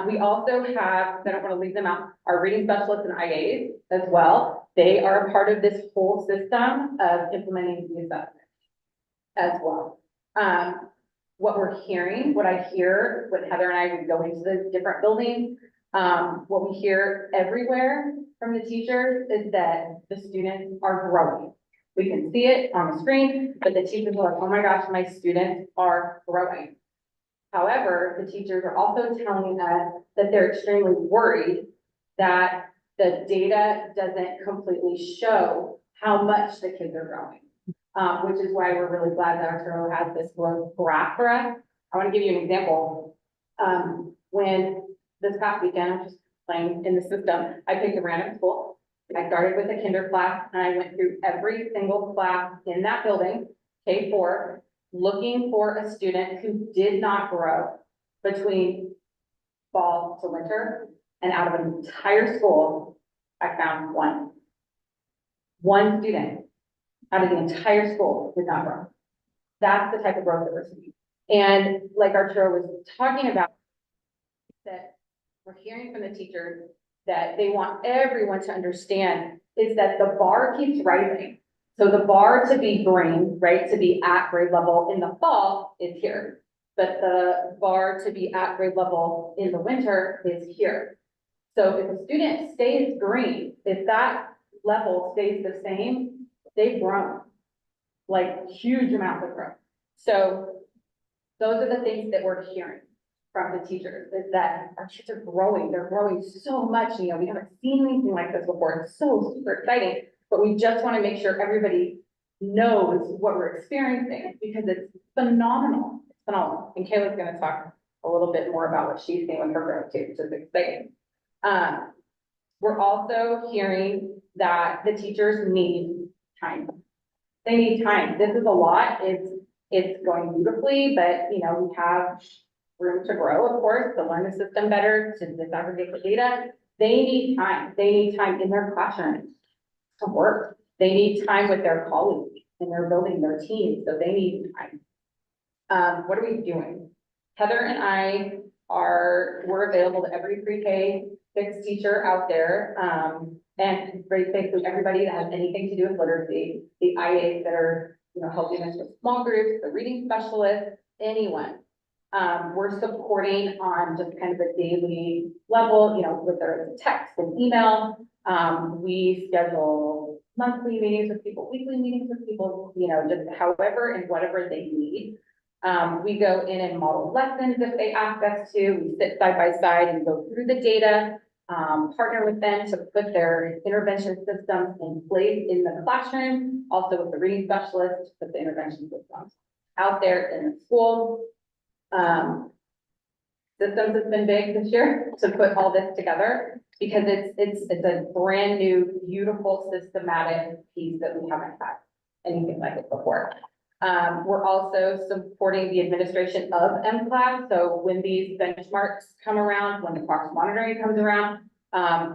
We also have, I don't want to leave them out, our reading specialists and IAs as well. They are a part of this whole system of implementing the assessment as well. What we're hearing, what I hear, what Heather and I would go into the different buildings, what we hear everywhere from the teachers is that the students are growing. We can see it on the screen, but the teachers are like, oh my gosh, my students are growing. However, the teachers are also telling us that they're extremely worried that the data doesn't completely show how much the kids are growing, which is why we're really glad that Arturo has this growth graph for us. I want to give you an example. When this past weekend, I was just playing in the system, I picked a random school. I started with a kinder class and I went through every single class in that building, K4, looking for a student who did not grow between fall to winter. And out of an entire school, I found one. One student out of the entire school did not grow. That's the type of growth that we're seeing. And like Arturo was talking about, that we're hearing from the teachers that they want everyone to understand is that the bar keeps rising. So the bar to be green, right, to be at grade level in the fall is here. But the bar to be at grade level in the winter is here. So if a student stays green, if that level stays the same, they've grown, like huge amounts of growth. So those are the things that we're hearing from the teachers, is that our kids are growing. They're growing so much. You know, we haven't seen anything like this before. It's so super exciting, but we just want to make sure everybody knows what we're experiencing because it's phenomenal. It's phenomenal. And Kayla's going to talk a little bit more about what she's seeing with her growth too, which is exciting. We're also hearing that the teachers need time. They need time. This is a lot. It's going beautifully, but you know, we have room to grow, of course, to learn the system better, to disaggregate the data. They need time. They need time in their classrooms to work. They need time with their colleagues and they're building their teams, so they need time. What are we doing? Heather and I we're available to every pre-K 6 teacher out there, and basically everybody that has anything to do with literacy, the IAs that are, you know, helping us with small groups, the reading specialists, anyone. We're supporting on just kind of a daily level, you know, with their text and email. We schedule monthly meetings with people, weekly meetings with people, you know, just however and whatever they need. We go in and model lessons if they ask us to. We sit side by side and go through the data, partner with them to put their intervention systems in place in the classroom, also with the reading specialists to put the intervention systems out there in the school. Systems has been big this year to put all this together because it's a brand new, beautiful, systematic piece that we haven't had anything like it before. We're also supporting the administration of MCLAS. So when these benchmarks come around, when the cross monitoring comes around,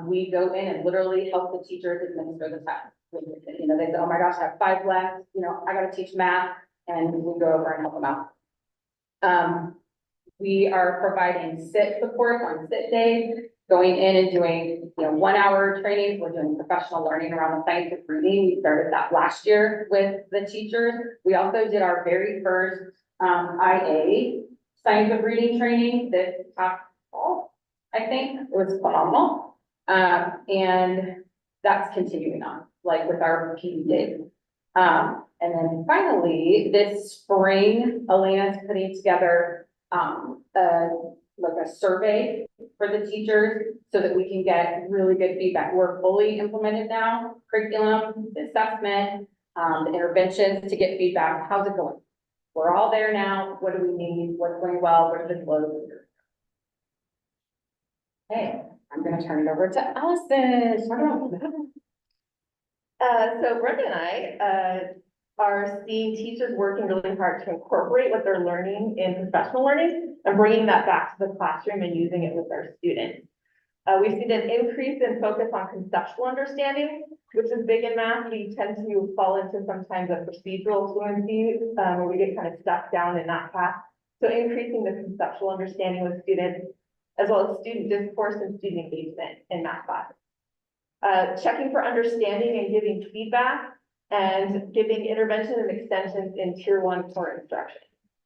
we go in and literally help the teachers administer the test. You know, they say, oh my gosh, I have 5 left, you know, I got to teach math, and we go over and help them out. We are providing SIT support on SIT days, going in and doing, you know, 1-hour trainings. We're doing professional learning around the science of reading. We started that last year with the teachers. We also did our very first IA science of reading training this past fall, I think. It was phenomenal. And that's continuing on, like with our PD days. And then finally, this spring, Elena's putting together like a survey for the teachers so that we can get really good feedback. We're fully implemented now, curriculum, the assessment, the interventions to get feedback. How's it going? We're all there now. What do we need? What's going well? What are the flows? Okay, I'm gonna turn it over to Allison. So Brenda and I, are seeing teachers working really hard to incorporate what they're learning in professional learning and bringing that back to the classroom and using it with their students. We've seen an increase in focus on conceptual understanding, which is big in math. We tend to fall into sometimes a procedural fluency, where we get kind of stuck down in that path. So increasing the conceptual understanding with students, as well as student discourse and student engagement in math class. Checking for understanding and giving feedback, and giving intervention and extensions in tier 1 core instruction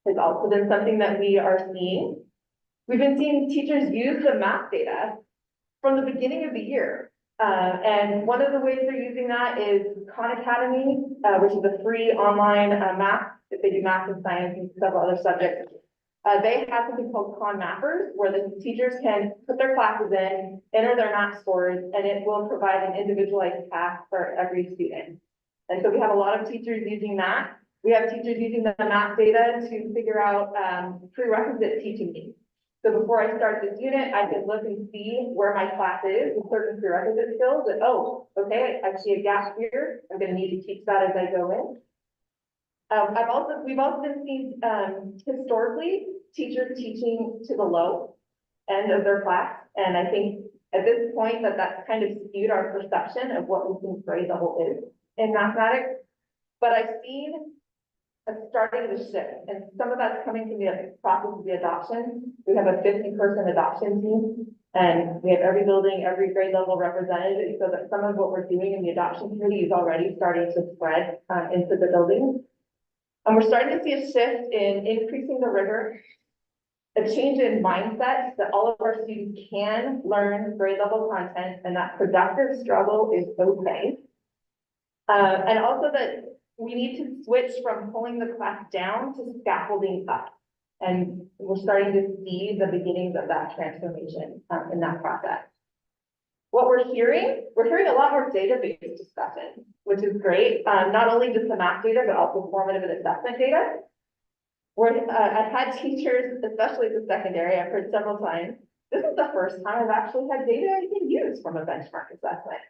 has also been something that we are seeing. We've been seeing teachers use the math data from the beginning of the year. And one of the ways they're using that is Khan Academy, which is a free online math. They do math and science and several other subjects. They have something called Khan Mappers, where the teachers can put their classes in, enter their math scores, and it will provide an individualized task for every student. And so we have a lot of teachers using that. We have teachers using the map data to figure out, prerequisite teaching needs. So before I start this unit, I can look and see where my class is with certain prerequisite skills and, oh, okay, I see a gap here. I'm gonna need to teach that as I go in. We've also been seeing, historically, teachers teaching to the low end of their class. And I think at this point that's kind of skewed our perception of what we think grade level is in mathematics. But I've seen a starting to shift, and some of that's coming from the process of the adoption. We have a 50-person adoption team, and we have every building, every grade level represented, so that some of what we're doing in the adoption committee is already starting to spread into the buildings. And we're starting to see a shift in increasing the rigor, a change in mindset that all of our students can learn grade level content and that productive struggle is okay. And also that we need to switch from pulling the class down to scaffolding up. And we're starting to see the beginnings of that transformation in that process. What we're hearing a lot more data-based discussion, which is great. Not only just the math data, but also formative and assessment data. Where I've had teachers, especially the secondary, I've heard several times, this is the first time I've actually had data I can use from a benchmark assessment.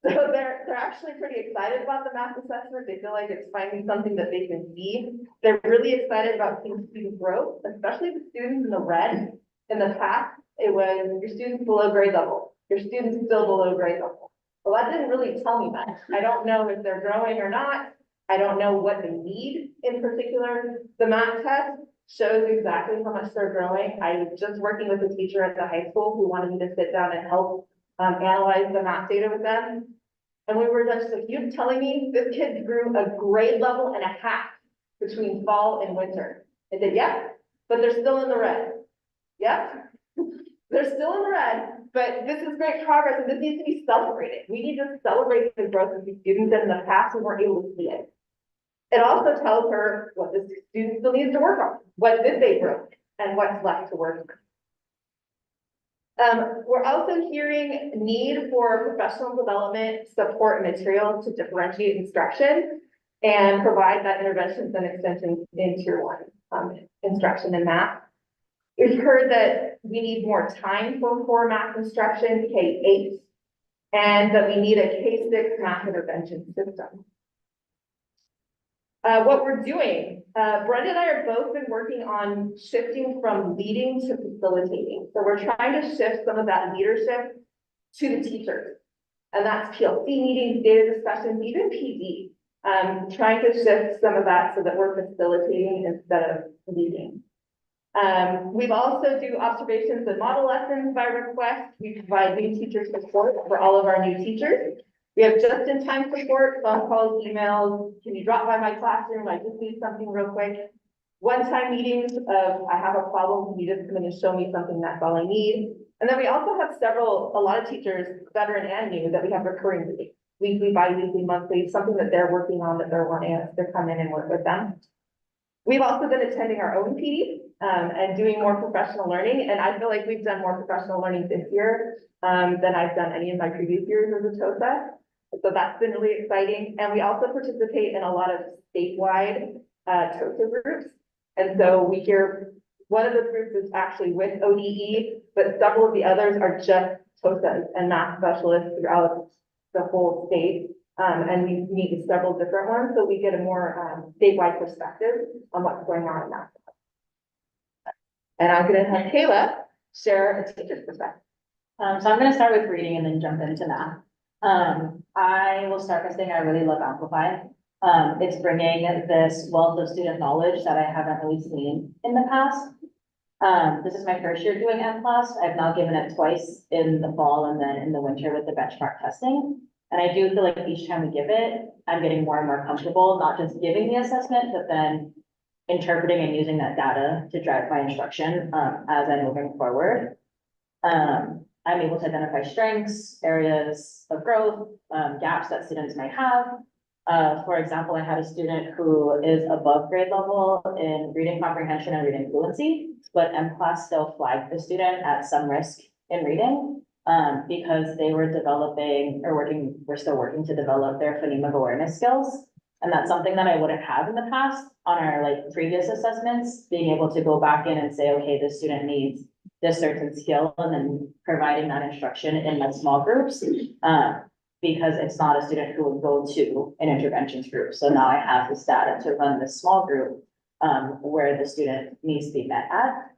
So they're actually pretty excited about the math assessment. They feel like it's finding something that they can see. They're really excited about seeing student growth, especially the students in the red. In the past, it was your students below grade level, your students still below grade level. Well, that didn't really tell me much. I don't know if they're growing or not. I don't know what they need in particular. The math test shows exactly how much they're growing. I was just working with a teacher at the high school who wanted me to sit down and help analyze the math data with them. And we were just like, you're telling me this kid grew a grade level and a half between fall and winter? I said, yeah, but they're still in the red. Yeah, they're still in the red, but this is great progress and this needs to be celebrated. We need to celebrate the growth of these students that in the past we weren't able to see it. It also tells her what the student still needs to work on, what did they grow, and what's left to work on. We're also hearing need for professional development, support, and material to differentiate instruction and provide that interventions and extensions in tier 1 instruction and math. We've heard that we need more time for core math instruction, K-8, and that we need a K-6 math intervention system. What we're doing, Brenda and I have both been working on shifting from leading to facilitating. So we're trying to shift some of that leadership to the teachers. And that's PLC meetings, data discussions, even PD. Trying to shift some of that so that we're facilitating instead of leading. We've also do observations and model lessons by request. We provide new teacher support for all of our new teachers. We have just-in-time support, phone calls, emails. Can you drop by my classroom? I just need something real quick. One-time meetings of, I have a problem, can you just come in and show me something, that's all I need. And then we also have a lot of teachers, veteran and new, that we have recurring meetings, weekly, bi-weekly, monthly, something that they're working on that they're wanting us to come in and work with them. We've also been attending our own PD and doing more professional learning. And I feel like we've done more professional learning this year than I've done any of my previous years as a TOSA. So that's been really exciting. And we also participate in a lot of statewide TOSA groups. And so we hear one of the groups is actually with ODE, but several of the others are just TOSAs and math specialists throughout the whole state. And we meet with several different ones, so we get a more statewide perspective on what's going on in that. And I'm going to have Kayla share a teacher's perspective. So I'm going to start with reading and then jump into math. I will start by saying I really love Amplify. It's bringing this wealth of student knowledge that I haven't really seen in the past. This is my first year doing M+. I've now given it twice in the fall and then in the winter with the benchmark testing. And I do feel like each time we give it, I'm getting more and more comfortable, not just giving the assessment, but then interpreting and using that data to drive my instruction as I'm moving forward. I'm able to identify strengths, areas of growth, gaps that students might have. For example, I had a student who is above grade level in reading comprehension and reading fluency, but M+ still flagged the student at some risk in reading. Because they were developing or we're still working to develop their phonemic awareness skills. And that's something that I wouldn't have in the past on our like previous assessments, being able to go back in and say, okay, this student needs this certain skill, and then providing that instruction in my small groups. Because it's not a student who would go to an interventions group. So now I have this data to run this small group, where the student needs to be met at.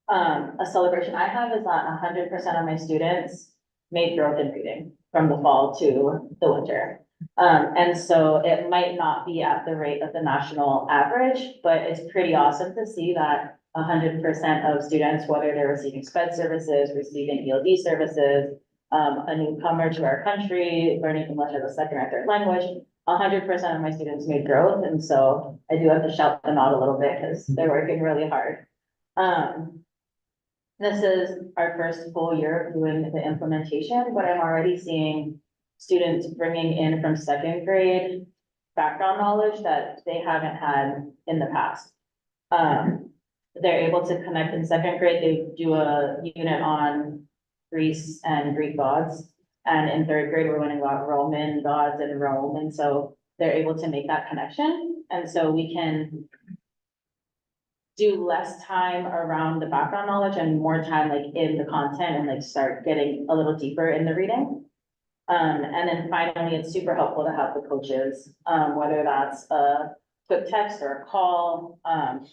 A celebration I have is that 100% of my students made growth in reading from the fall to the winter. And so it might not be at the rate of the national average, but it's pretty awesome to see that 100% of students, whether they're receiving SPED services, receiving ELD services, a newcomer to our country, learning English as a second or third language, 100% of my students made growth. And so I do have to shout them out a little bit because they're working really hard. This is our first full year of doing the implementation, but I'm already seeing students bringing in from second grade background knowledge that they haven't had in the past. They're able to connect in second grade. They do a unit on Greece and Greek gods. And in third grade, we're learning about Roman gods and Rome. And so they're able to make that connection. And so we can do less time around the background knowledge and more time like in the content and like start getting a little deeper in the reading. And then finally, it's super helpful to have the coaches, whether that's a quick text or a call.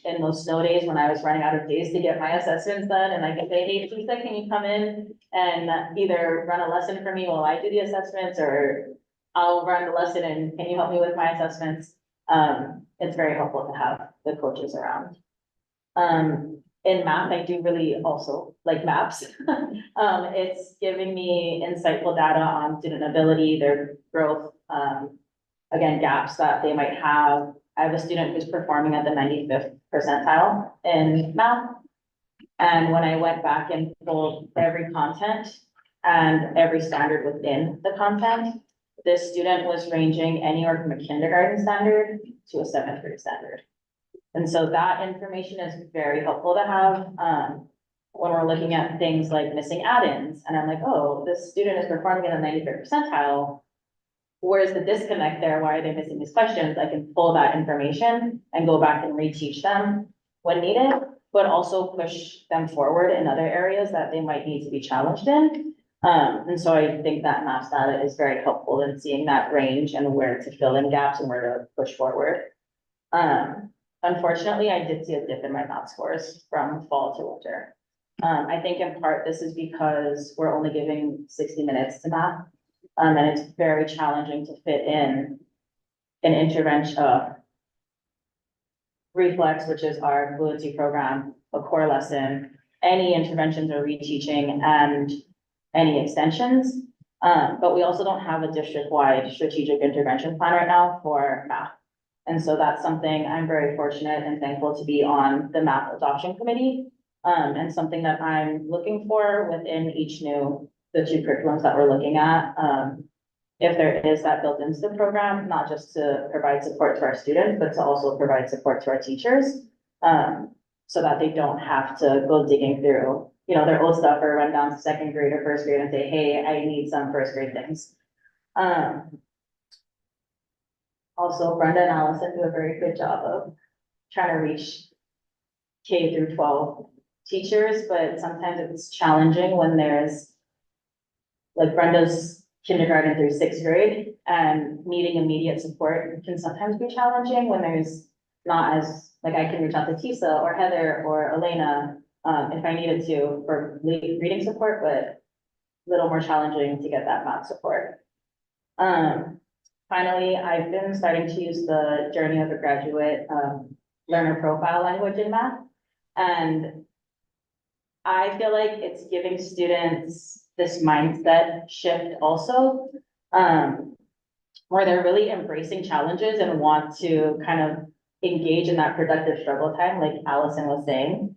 In those snow days when I was running out of days to get my assessments done, and I could say, hey, Lisa, can you come in and either run a lesson for me while I do the assessments, or I'll run the lesson and can you help me with my assessments? It's very helpful to have the coaches around. In math, I do really also like maps. It's giving me insightful data on student ability, their growth, again, gaps that they might have. I have a student who's performing at the 95th percentile in math. And when I went back and pulled every content and every standard within the content, this student was ranging anywhere from a kindergarten standard to a 7th grade standard. And so that information is very helpful to have, when we're looking at things like missing add-ins. And I'm like, oh, this student is performing in the 95th percentile. Where's the disconnect there? Why are they missing these questions? I can pull that information and go back and reteach them when needed, but also push them forward in other areas that they might need to be challenged in. And so I think that math data is very helpful in seeing that range and where to fill in gaps and where to push forward. Unfortunately, I did see a dip in my math scores from fall to winter. I think in part this is because we're only giving 60 minutes to math. And it's very challenging to fit in an intervention, reflex, which is our fluency program, a core lesson, any interventions or reteaching, and any extensions. But we also don't have a district-wide strategic intervention plan right now for math. And so that's something I'm very fortunate and thankful to be on the math adoption committee. And something that I'm looking for within the two curriculums that we're looking at. If there is that built into the program, not just to provide support to our students, but to also provide support to our teachers. So that they don't have to go digging through, their old stuff or run down to second grade or first grade and say, hey, I need some first grade things. Also, Brenda and Allison do a very good job of trying to reach K through 12 teachers, but sometimes it's challenging when there's, like Brenda's kindergarten through 6th grade, and needing immediate support can sometimes be challenging when there's not as, like I can reach out to Tisa or Heather or Elena if I needed to for reading support, but a little more challenging to get that math support. Finally, I've been starting to use the Journey of a Graduate learner profile language in math. And I feel like it's giving students this mindset shift also, where they're really embracing challenges and want to kind of engage in that productive struggle time, like Allison was saying.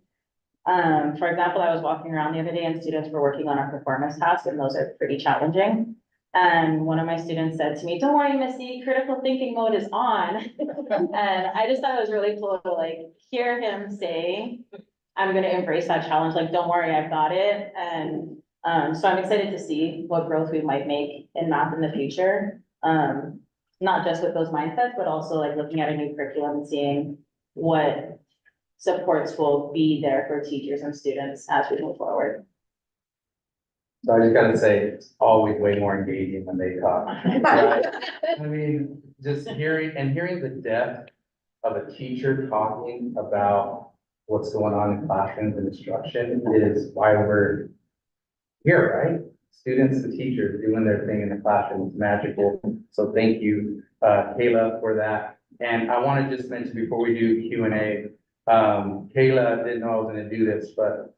For example, I was walking around the other day and students were working on a performance task, and those are pretty challenging. And one of my students said to me, don't worry, Missy, critical thinking mode is on. And I just thought it was really cool to like hear him say, I'm gonna embrace that challenge. Like, don't worry, I've got it. And so I'm excited to see what growth we might make in math in the future. not just with those mindsets, but also like looking at a new curriculum and seeing what supports will be there for teachers and students as we move forward. So I just gotta say, it's always way more engaging when they talk. Right? I mean, just hearing the depth of a teacher talking about what's going on in classrooms and instruction is why we're here, right? Students and teachers doing their thing in the classroom is magical. So thank you, Kayla, for that. And I want to just mention before we do Q&A, Kayla didn't know I was going to do this, but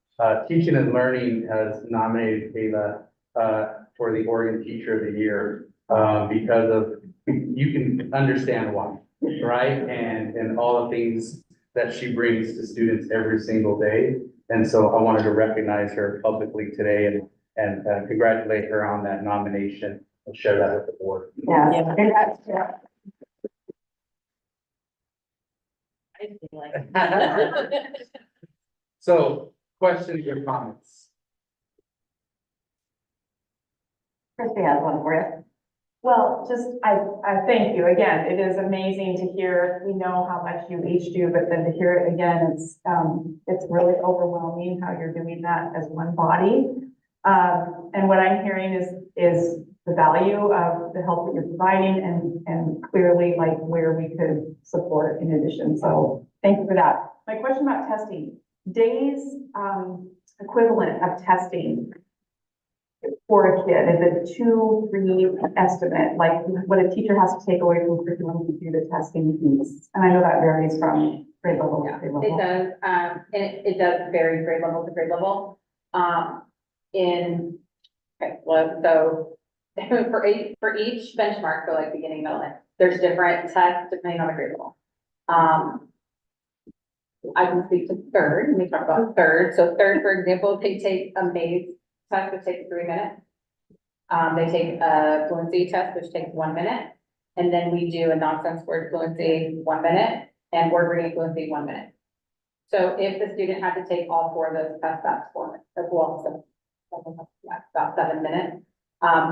Teaching and Learning has nominated Kayla for the Oregon Teacher of the Year because of, you can understand why, right? And all the things that she brings to students every single day. And so I wanted to recognize her publicly today and congratulate her on that nomination and share that with the board. Yeah. Yeah. I feel like. So, questions or comments? Christy has one for you. Well, just, I thank you. Again, it is amazing to hear, we know how much you each do, but then to hear it again, it's really overwhelming how you're doing that as one body. And what I'm hearing is the value of the help that you're providing and clearly like where we could support in addition. So thank you for that. My question about testing, days, equivalent of testing for a kid, is it 2-3 estimate, like what a teacher has to take away from curriculum to do the testing piece? And I know that varies from grade level to grade level. It does, and it does vary grade level to grade level. So for each benchmark, so like beginning, middle, end, there's different tests depending on the grade level. I can speak to third, let me talk about third. So third, for example, they take a maze test, which takes 3 minutes. They take a fluency test, which takes 1 minute. And then we do a nonsense word fluency 1 minute and word reading fluency 1 minute. So if the student had to take all 4 of those tests, that's 4 minutes, as well, so about 7 minutes.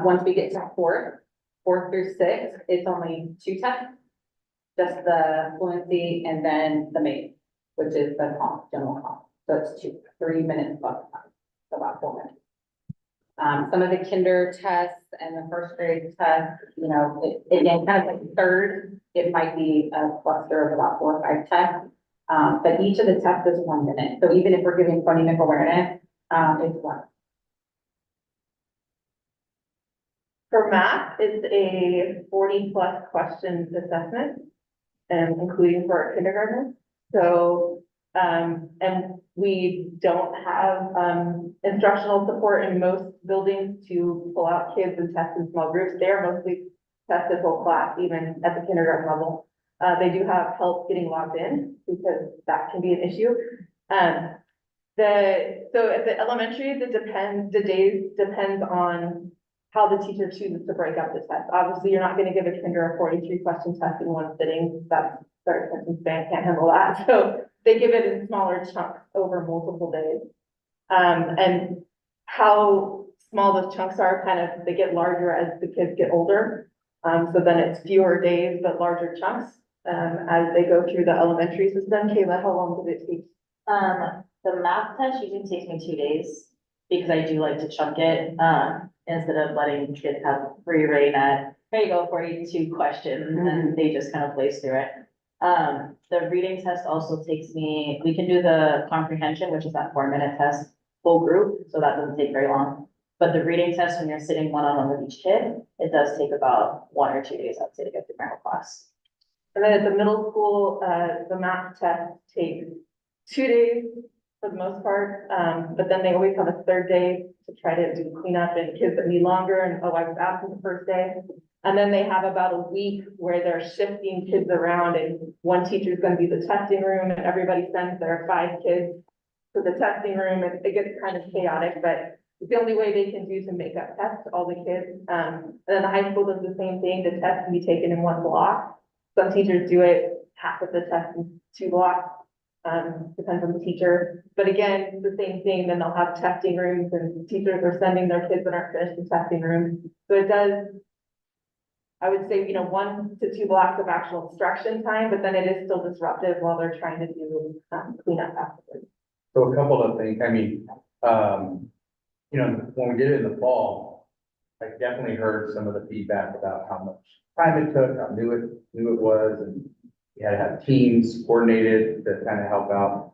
Once we get to fourth through 6, it's only 2 tests, just the fluency and then the maze, which is the general comp. So it's 3 minutes plus time, so about 4 minutes. Some of the kinder tests and the first grade tests, you know, again, kind of like third, it might be a cluster of about 4 or 5 tests. But each of the tests is 1 minute. So even if we're giving phonemic awareness, it's 1. For math, it's a 40+ questions assessment, and including for our kindergartners. So, and we don't have, instructional support in most buildings to pull out kids and test in small groups. They are mostly tested whole class, even at the kindergarten level. They do have help getting logged in because that can be an issue. So at the elementary, the days depends on how the teacher chooses to break up the test. Obviously, you're not going to give a kinder a 43 question test in one sitting. That's their attention span can't handle that. So they give it in smaller chunks over multiple days. And how small those chunks are, kind of, they get larger as the kids get older. So then it's fewer days, but larger chunks, as they go through the elementary system. Kayla, how long did it take? The math test usually takes me 2 days because I do like to chunk it, instead of letting kids have free reign at, here you go, 42 questions, and they just kind of blaze through it. The reading test also takes me, we can do the comprehension, which is that 4-minute test, full group, so that doesn't take very long. But the reading test, when you're sitting one-on-one with each kid, it does take about 1 or 2 days, I'd say, to get through my whole class. And then at the middle school, the math test takes 2 days for the most part. But then they always have a third day to try to do cleanup and kids that need longer and, oh, I was absent the first day. And then they have about a week where they're shifting kids around and one teacher is going to be the testing room and everybody sends their 5 kids to the testing room and it gets kind of chaotic, but it's the only way they can do to make up tests, all the kids. And then the high school does the same thing. The test can be taken in 1 block. Some teachers do it half of the test in 2 blocks. Depends on the teacher. But again, it's the same thing. Then they'll have testing rooms and teachers are sending their kids that aren't finished in testing rooms. So it does I would say, 1 to 2 blocks of actual instruction time, but then it is still disruptive while they're trying to do cleanup afterwards. So a couple of things, I mean, when we did it in the fall, I definitely heard some of the feedback about how much time it took, how new it was, and we had to have teams coordinated to kind of help out.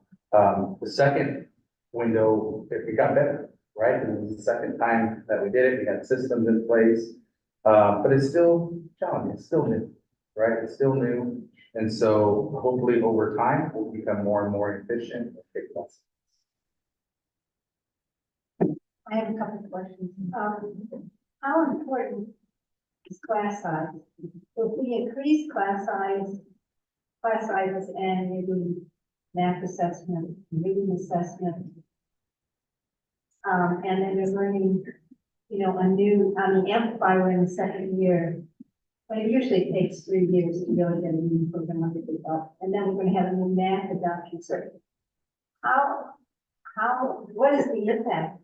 The second window, it got better, right? It was the second time that we did it, we had systems in place, but it's still challenging, it's still new, right? It's still new, and so hopefully over time, we'll become more and more efficient. and take less. I have a couple of questions. How important is class size? So if we increase class sizes and maybe math assessment, reading assessment, and then they're learning, amplifier in the second year, but it usually takes 3 years to really get a new program under developed, and then we're gonna have a new math adoption circuit. What is the impact?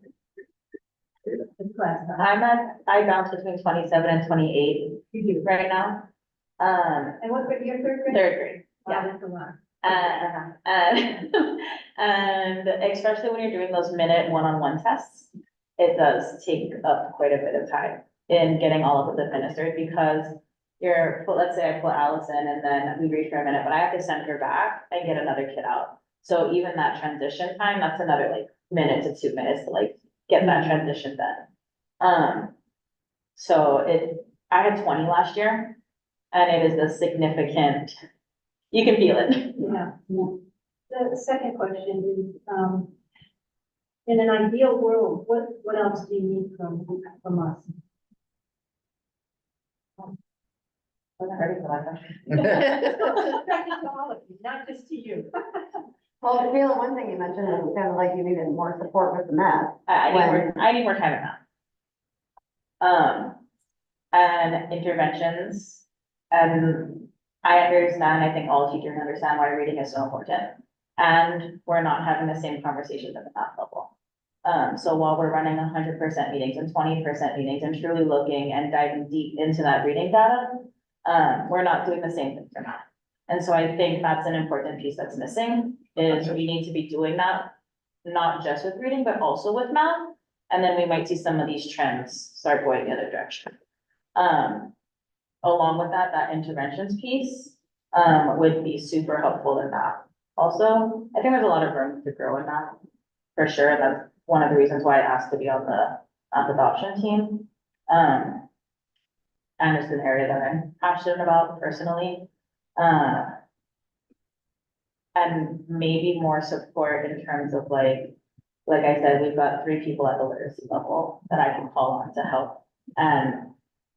The class size? I bounce between 27 and 28 right now. And what about your third grade? Third grade, yeah. That's a lot. And especially when you're doing those minute one-on-one tests, it does take up quite a bit of time in getting all of it administered because let's say I put Allison and then we read for a minute, but I have to send her back and get another kid out. So even that transition time, that's another minute to 2 minutes to get that transition done. I had 20 last year and it is a significant, you can feel it. Yeah. The second question is, in an ideal world, what else do you need from us? Wasn't ready for that question. To all of you, not just to you. Well, Kayla, one thing you mentioned is kind of like you needed more support with the math. I need more time in that. And interventions, and I understand, I think all teachers understand why reading is so important. And we're not having the same conversations at the math level. So while we're running 100% meetings and 20% meetings and truly looking and diving deep into that reading data, we're not doing the same thing for math. And so I think that's an important piece that's missing, is we need to be doing that, not just with reading, but also with math. And then we might see some of these trends start going the other direction. Along with that interventions piece, would be super helpful in that. Also, I think there's a lot of room to grow in that, for sure. That's one of the reasons why I asked to be on the adoption team. And it's an area that I'm passionate about personally. And maybe more support in terms of like I said, we've got 3 people at the literacy level that I can call on to help. And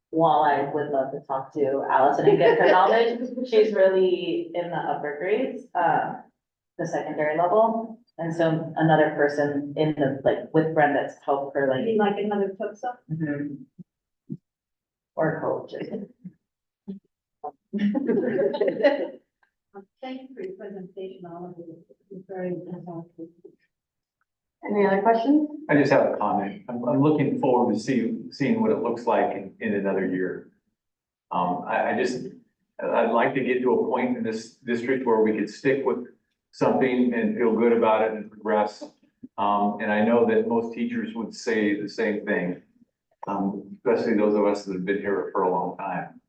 while I would love to talk to Allison and get her knowledge, she's really in the upper grades, the secondary level. And so another person in the, with Brenda to help her, You mean like another TOSA? or coach. Thank you for your presentation, all of you. It's very informative. Any other questions? I just have a comment. I'm looking forward to seeing what it looks like in another year. I'd like to get to a point in this district where we could stick with something and feel good about it and progress. And I know that most teachers would say the same thing, especially those of us that have been here for a long time.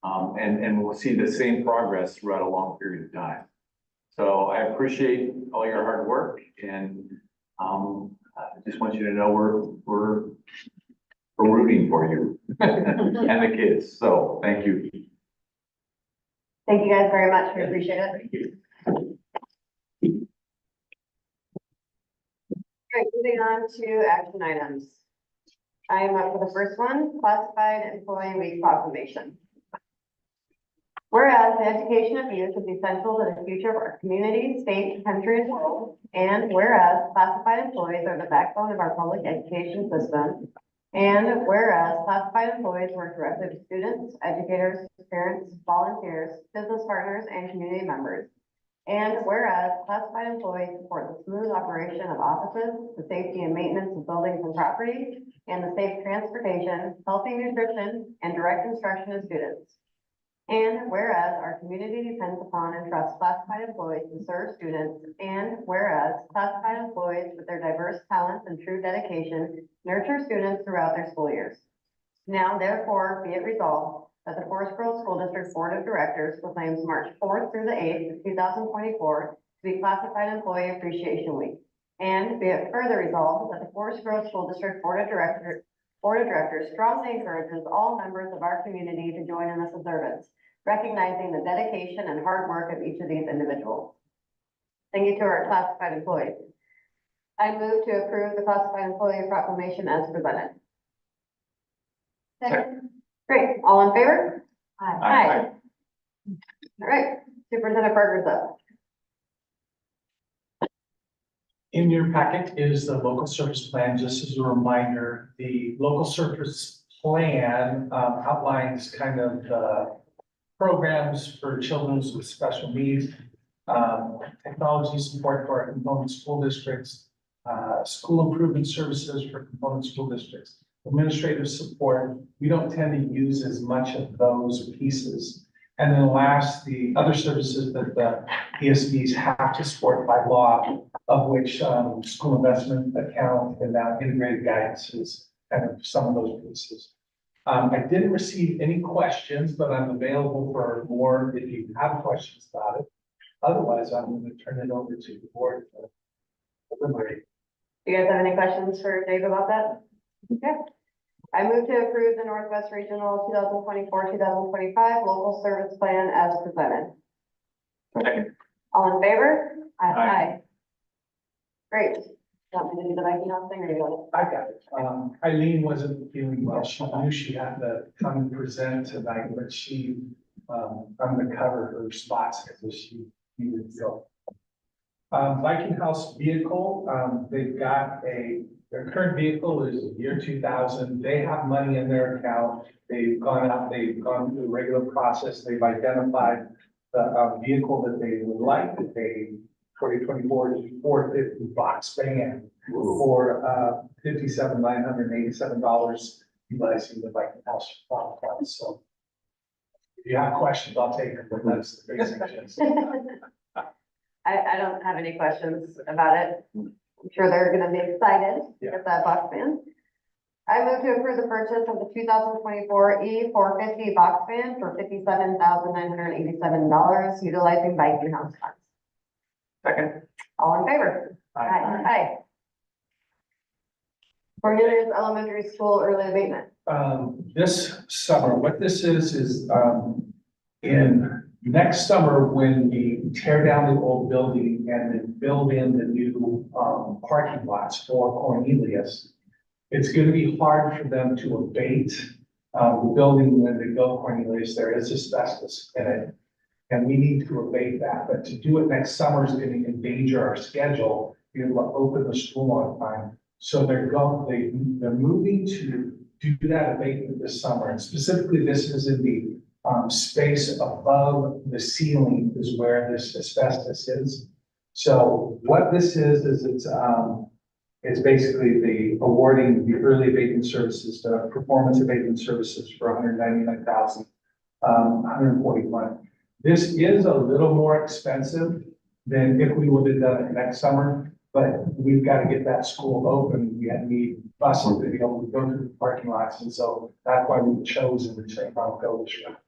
And we'll see the same progress throughout a long period of time. So I appreciate all your hard work, and I just want you to know we're rooting for you and the kids. So thank you. Thank you guys very much. We appreciate it. Thank you. All right, moving on to action items. I am up for the first one, classified employee week proclamation. Whereas the education of youth is essential to the future of our community, state, country, and world. And whereas classified employees are the backbone of our public education system. And whereas classified employees work directly with students, educators, parents, volunteers, business partners, and community members. And whereas classified employees support the smooth operation of offices, the safety and maintenance of buildings and property, and the safe transportation, healthy nutrition, and direct instruction of students. And whereas our community depends upon and trusts classified employees to serve students, and whereas classified employees with their diverse talents and true dedication nurture students throughout their school years. Now therefore be it resolved that the Forest Grove School District Board of Directors proclaims March 4th through the 8th of 2024 to be Classified Employee Appreciation Week. And be it further resolved that the Forest Grove School District Board of Directors strongly encourages all members of our community to join in this observance, recognizing the dedication and hard work of each of these individuals. Thank you to our classified employees. I move to approve the classified employee proclamation as presented. Second. Great, all in favor? Aye. Aye. All right, Superintendent Parker's up. In your packet is the local service plan. Just as a reminder, the local service plan outlines kind of the programs for children with special needs, technology support for our component school districts, school improvement services for component school districts, administrative support. We don't tend to use as much of those pieces. And then last, the other services that the ESBs have to support by law, of which school investment account and now integrated guidance is kind of some of those pieces. I didn't receive any questions, but I'm available for more if you have questions about it. Otherwise, I'm going to turn it over to the board to deliberate. Do you guys have any questions for Dave about that? Okay. I move to approve the Northwest Regional 2024-2025 local service plan as presented. Second. All in favor? Aye. Great. Want me to do the Viking House thing or you want I got it. Eileen wasn't feeling well. She knew she had to come and present tonight, but she, I'm gonna cover her spots because she needed to go. Viking House vehicle, they've got their current vehicle is year 2000. They have money in their account. They've gone through the regular process. They've identified the vehicle that they would like to pay 2024 450 box van for $57,987 utilizing the Viking House fund. So if you have questions, I'll take them, but that's the basic gist. I don't have any questions about it. I'm sure they're gonna be excited to get that box van. I move to approve the purchase of the 2024 E450 box van for $57,987 utilizing Viking House funds. Second. All in favor? Aye. Cornelius Elementary School early abatement. This summer, what this is in next summer, when we tear down the old building and then build in the new parking lots for Cornelius, it's going to be hard for them to abate the building when they build Cornelius. There is asbestos in it, and we need to abate that. But to do it next summer is going to endanger our schedule, be able to open the school on time. So they're moving to do that abatement this summer. And specifically, this is in the space above the ceiling is where this asbestos is. So what this is it's basically the awarding the early abatement services, the performance abatement services for $199,141. This is a little more expensive than if we would have done it next summer, but we've got to get that school open. We need buses to be able to go through the parking lots, and so that's why we chose and we said, I'll go this route.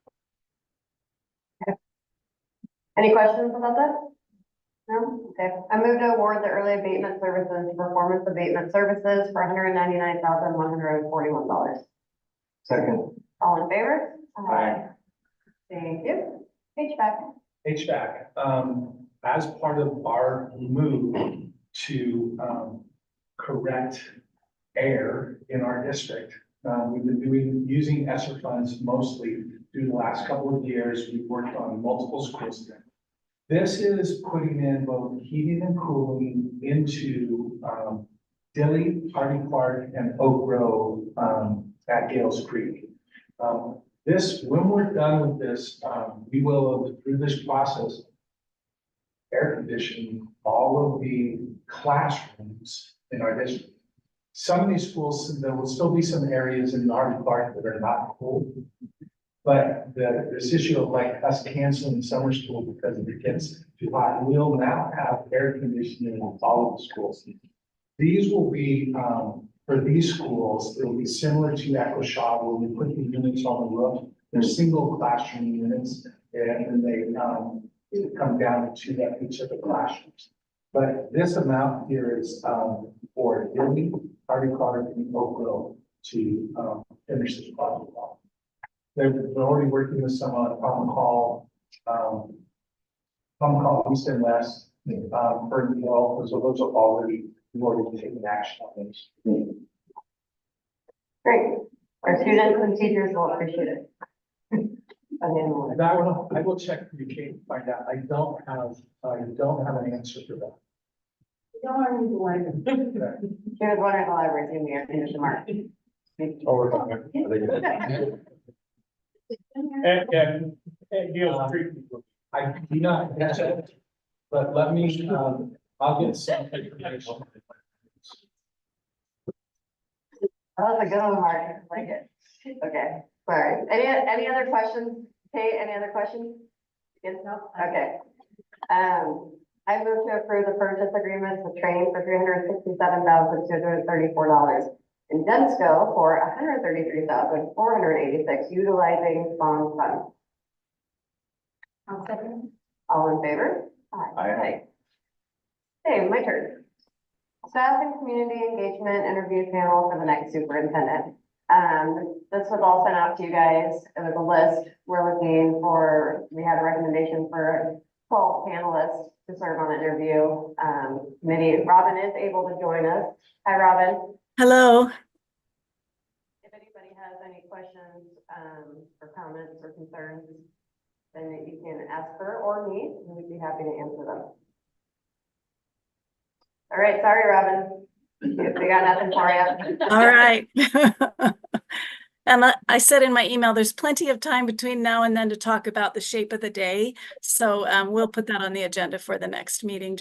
Any questions about that? No? Okay. I move to award the early abatement services to performance abatement services for $199,141. Second. All in favor? Aye. Thank you. HVAC. As part of our move to correct air in our district, we've been using ESSER funds mostly through the last couple of years. We've worked on multiple schools. This is putting in both heating and cooling into Dilley, Harvey Clark, and Oak Grove at Gales Creek. When we're done with this, we will, through this process, air conditioning all of the classrooms in our district. Some of these schools, there will still be some areas in our park that are not cool. But this issue of like us canceling summer school because it gets too hot, we'll now have air conditioning in all of the schools. These will be, for these schools, it will be similar to Echo Shaw, where we put the units on the roof. They're single classroom units, and then they come down to that each of the classrooms. But this amount here is for Dilly, Hardy Clark, and Oak Grove to finish this project off. They're already working with some on Common Call, East and West, Burton Hill, so those are already, we've already taken action on these. Great. Our students and teachers will appreciate it. That one, I will check for you, Kate, and find out. I don't have an answer for that. Don't worry, the one. She was wondering if the library is in the air conditioning market. And Gail, I do not, but let me, I'll get some information. That was a good one, Mark. I like it. Okay, sorry. Any other questions? Kate, any other questions? Yes, no? Okay. I move to approve the purchase agreements with Train for $367,234 and Densco for $133,486 utilizing bond funds. I'll second. All in favor? Aye. Okay, my turn. Staff and community engagement interview panel for the next superintendent. This was all sent out to you guys. It was a list. We're looking for, we had a recommendation for 12 panelists to serve on the interview committee. Robin is able to join us. Hi, Robin. Hello. If anybody has any questions or comments or concerns, then you can ask her or me, and we'd be happy to answer them. All right, sorry, Robin. We got nothing for you. All right. And I said in my email, there's plenty of time between now and then to talk about the shape of the day. So we'll put that on the agenda for the next meeting,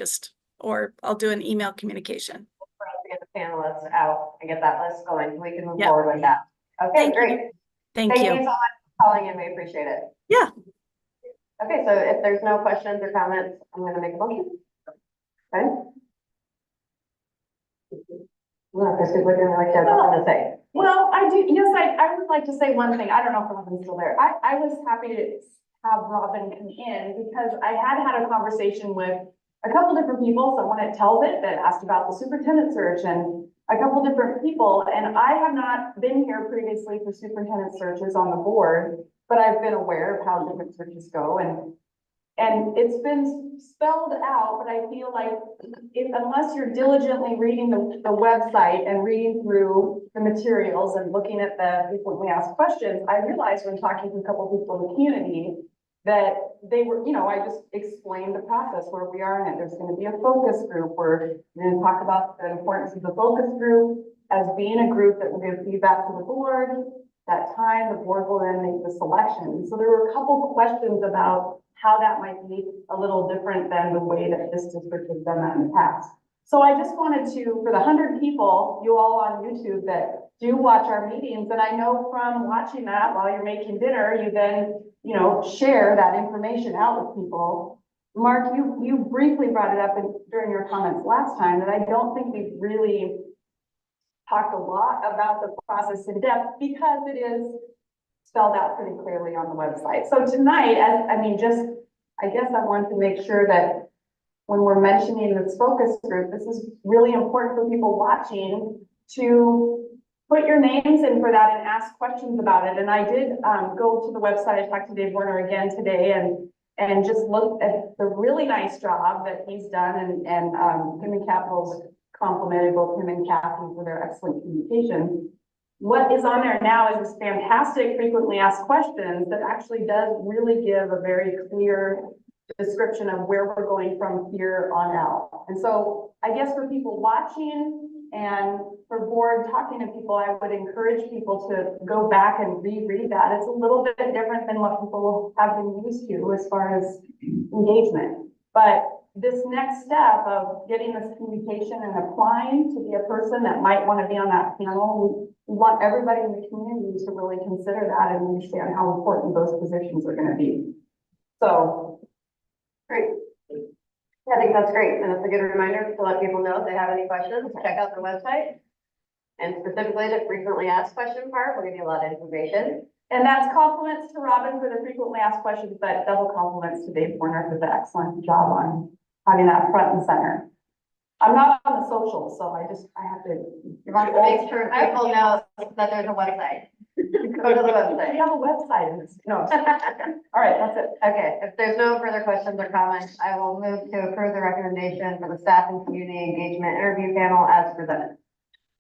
or I'll do an email communication. For us to get the panelists out and get that list going, we can move Yep. forward with that. Okay, Thank you. great. Thank Thank you. you so much for calling in. We appreciate it. Yeah. Okay, so if there's no questions or comments, I'm gonna make a motion. Okay? Well, this is looking like you have something to say. Well, I do, yes, I would like to say one thing. I don't know if Robin's still there. I was happy to have Robin come in because I had a conversation with a couple different people, someone at Talbot that asked about the superintendent search and a couple different people. And I have not been here previously for superintendent searches on the board, but I've been aware of how different searches go and it's been spelled out, but I feel like unless you're diligently reading the website and reading through the materials and looking at the frequently asked questions, I realized when talking to a couple of people in the community that they were, I just explained the process where we are in it. There's going to be a focus group where we're going to talk about the importance of the focus group as being a group that will give feedback to the board. That time, the board will then make the selection. So there were a couple of questions about how that might be a little different than the way that this district has done that in the past. So I just wanted to, for the 100 people, you all on YouTube that do watch our meetings, and I know from watching that while you're making dinner, you then, share that information out with people. Mark, you briefly brought it up during your comments last time that I don't think we've really talked a lot about the process in depth because it is spelled out pretty clearly on the website. So tonight, I guess I want to make sure that when we're mentioning this focus group, this is really important for people watching to put your names in for that and ask questions about it. And I did go to the website. I talked to Dave Warner again today and just looked at the really nice job that he's done and Human Capital's complimented both him and Kathy for their excellent communication. What is on there now is this fantastic frequently asked questions that actually does really give a very clear description of where we're going from here on out. And so I guess for people watching and for board talking to people, I would encourage people to go back and reread that. It's a little bit different than what people have been used to as far as engagement. But this next step of getting this communication and applying to be a person that might want to be on that panel, we want everybody in the community to really consider that and understand how important those positions are going to be. So, Great. Yeah, I think that's great. And it's a good reminder to let people know if they have any questions, check out the website. And specifically the frequently asked question part, we'll give you a lot of information. and that's compliments to Robin for the frequently asked questions, but double compliments to Dave Warner for the excellent job on having that front and center. I'm not on the socials, so I have to. You want to make sure people know that there's a website. Go to the We website. have a website, and no, all right, that's it. Okay, if there's no further questions or comments, I will move to approve the recommendation for the staff and community engagement interview panel as presented.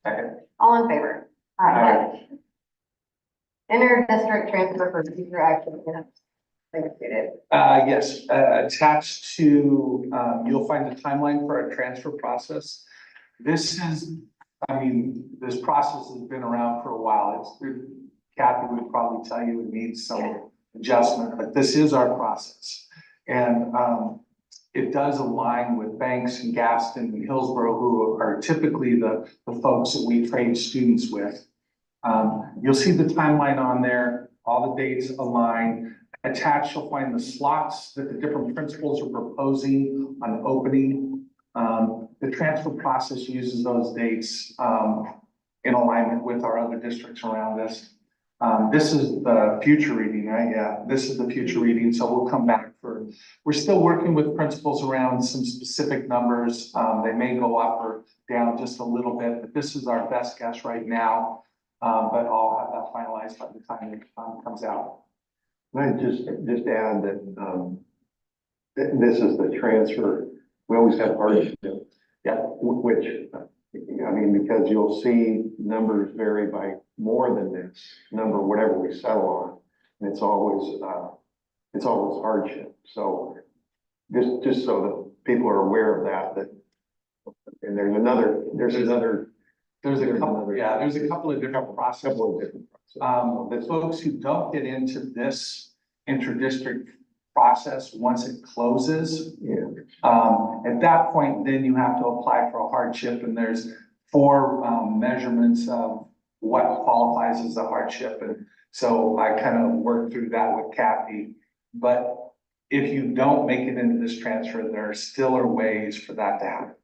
Second. All in favor? Aye. Inter-district transfer for future action. Thanks, Judith. Yes, attached to, you'll find the timeline for our transfer process. This is, this process has been around for a while. Kathy would probably tell you it needs some adjustment, but this is our process. And it does align with Banks and Gaston and Hillsborough, who are typically the folks that we train students with. You'll see the timeline on there, all the dates align. Attached, you'll find the slots that the different principals are proposing on opening. The transfer process uses those dates in alignment with our other districts around us. This is the future reading, right? Yeah, this is the future reading. So we'll come back we're still working with principals around some specific numbers. They may go up or down just a little bit, but this is our best guess right now. But I'll have that finalized by the time it comes out. I just add that, this is the transfer. We always have hardship. Yeah. Which, because you'll see numbers vary by more than this number, whatever we settle on. And it's always hardship. So just so that people are aware of that, and there's a couple of different processes. The folks who don't get into this inter-district process, once it closes, at that point, then you have to apply for a hardship, and there's 4 measurements of what qualifies as a hardship. And so I kind of worked through that with Kathy. But if you don't make it into this transfer, there still are ways for that to happen.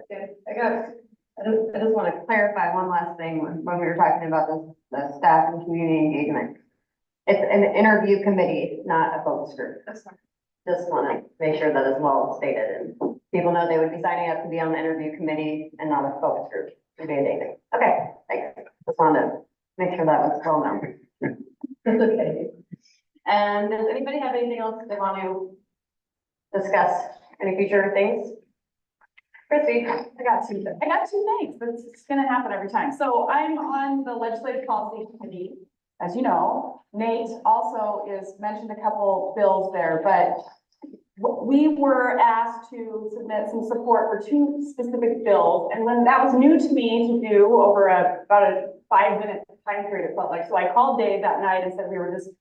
Okay, I just want to clarify one last thing when we were talking about the staff and community engagement. It's an interview committee, not a focus group. Just want to make sure that is well stated, and people know they would be signing up to be on the interview committee and not a focus group. Okay, thanks. Just wanted to make sure that was well known. It's okay. And does anybody have anything else they want to discuss? Any future things? Christy? I got two things, but it's gonna happen every time. So I'm on the legislative policy committee, as you know. Nate also mentioned a couple bills there, but we were asked to submit some support for 2 specific bills. And when that was new to me to do over about a 5-minute time period, it felt like. So I called Dave that night and said we were just,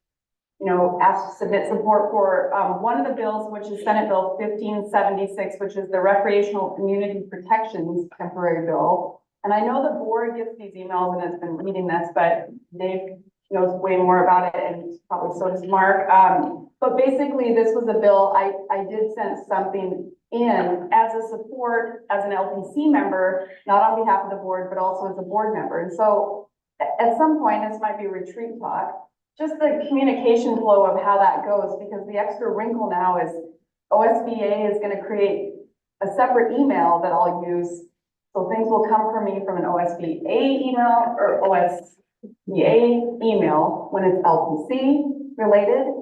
asked to submit support for one of the bills, which is Senate Bill 1576, which is the Recreational Community Protections Temporary Bill. And I know the board gets these emails and has been reading this, but Dave knows way more about it, and probably so does Mark. But basically, this was a bill, I did send something in as a support, as an LPC member, not on behalf of the board, but also as a board member. And so at some point, this might be retreat talk, just the communication flow of how that goes, because the extra wrinkle now is OSBA is going to create a separate email that I'll use. So things will come from me from an OSBA email or OSBA email when it's LPC related,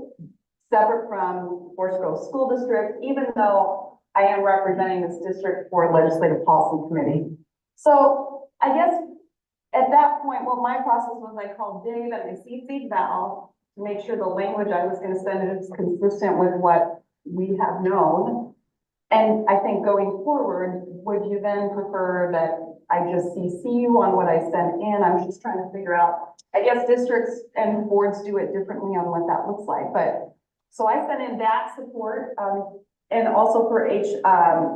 separate from Forest Grove School District, even though I am representing this district for Legislative Policy Committee. So I guess at that point, what my process was, I called Dave and I CC'd Val to make sure the language I was going to send is consistent with what we have known. And I think going forward, would you then prefer that I just CC you on what I sent in? I'm just trying to figure out, I guess districts and boards do it differently on what that looks like, but So I sent in that support, and also for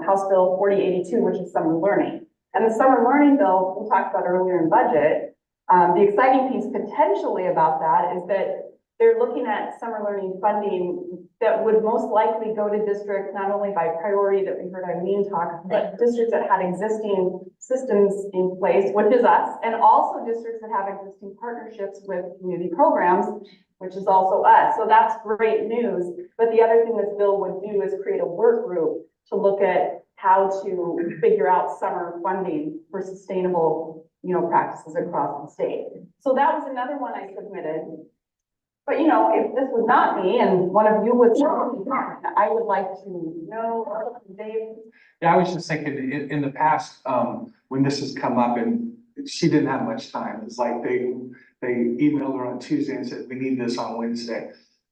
House Bill 4082, which is summer learning. And the summer learning bill, we talked about earlier in budget, the exciting piece potentially about that is that they're looking at summer learning funding that would most likely go to districts, not only by priority that we heard Eileen talk, but districts that had existing systems in place, which is us, and also districts that have existing partnerships with community programs, which is also us. So that's great news. But the other thing this bill would do is create a work group to look at how to figure out summer funding for sustainable, practices across the state. So that was another one I submitted. But if this was not me and one of you was, I would like to know, Dave. Yeah, I was just thinking, in the past, when this has come up and she didn't have much time, it's like they emailed her on Tuesday and said, we need this on Wednesday.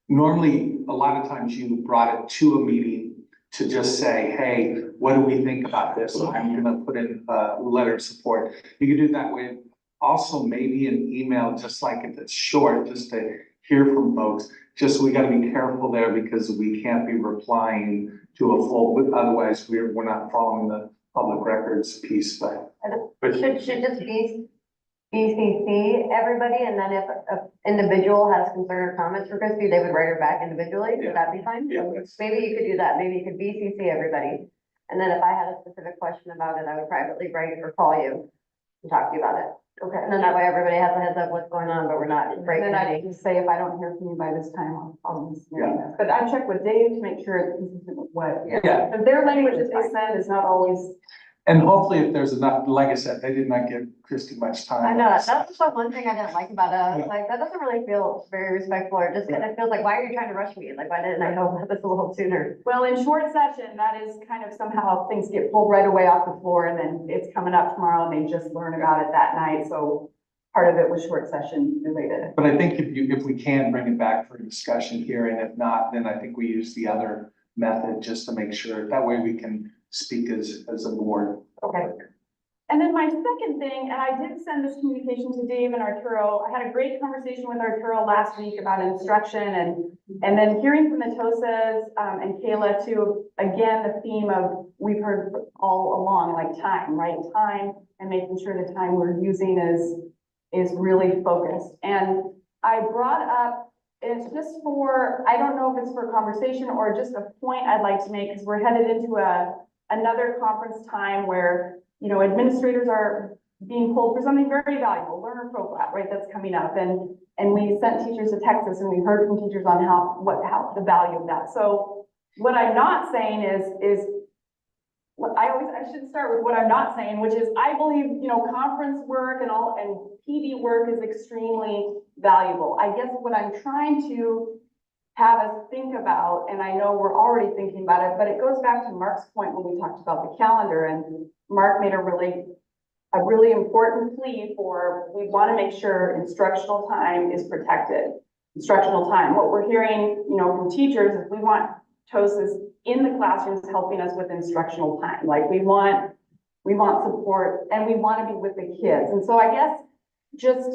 Normally, a lot of times you brought it to a meeting to just say, hey, what do we think about this? I'm gonna put in a letter of support. You can do that way. Also, maybe an email, just like if it's short, just to hear from folks. Just, we gotta be careful there because we can't be replying to a full, but otherwise we're not following the public records piece, but. Should just be BCC everybody, and then if an individual has concern or comments for Christie, they would write her back individually, would that be fine? Yeah. Maybe you could do that, maybe you could BCC everybody, and then if I had a specific question about it, I would privately write or call you and talk to you about it. Okay. And then that way everybody has a heads up what's going on, but we're not And breaking then I any. can say, if I don't hear from you by this time, I'll miss you. Yeah. But I checked with Dave to make sure it's consistent with what, Yeah. but their language that they send is not always. And hopefully if there's enough, like I said, they did not give Christie much time. I know, that's the one thing I didn't like about it, like, that doesn't really feel very respectful, or just kind of feels like, why are you trying to rush me? Like, why didn't I know about this a little sooner? Well, in short session, that is kind of somehow things get pulled right away off the floor and then it's coming up tomorrow and they just learn about it that night. So part of it was short session related. But I think if we can bring it back for discussion here, and if not, then I think we use the other method just to make sure, that way we can speak as a board. Okay. And then my second thing, and I did send this communication to Dave and Arturo. I had a great conversation with Arturo last week about instruction and then hearing from the Tosas and Kayla too, again, the theme of we've heard all along, like time, right? Time and making sure the time we're using is really focused. And I brought up, it's just for, I don't know if it's for conversation or just a point I'd like to make, because we're headed into another conference time where, administrators are being pulled for something very valuable, learner profile, right? That's coming up. And we sent teachers to Texas and we heard from teachers on how the value of that. So what I'm not saying is what I should start with what I'm not saying, which is I believe, conference work and PD work is extremely valuable. I guess what I'm trying to have us think about, and I know we're already thinking about it, but it goes back to Mark's point when we talked about the calendar, and Mark made a really important plea for, we want to make sure instructional time is protected. Instructional time. What we're hearing, from teachers is we want TOSAs in the classrooms helping us with instructional time. Like we want support and we want to be with the kids. And so I guess just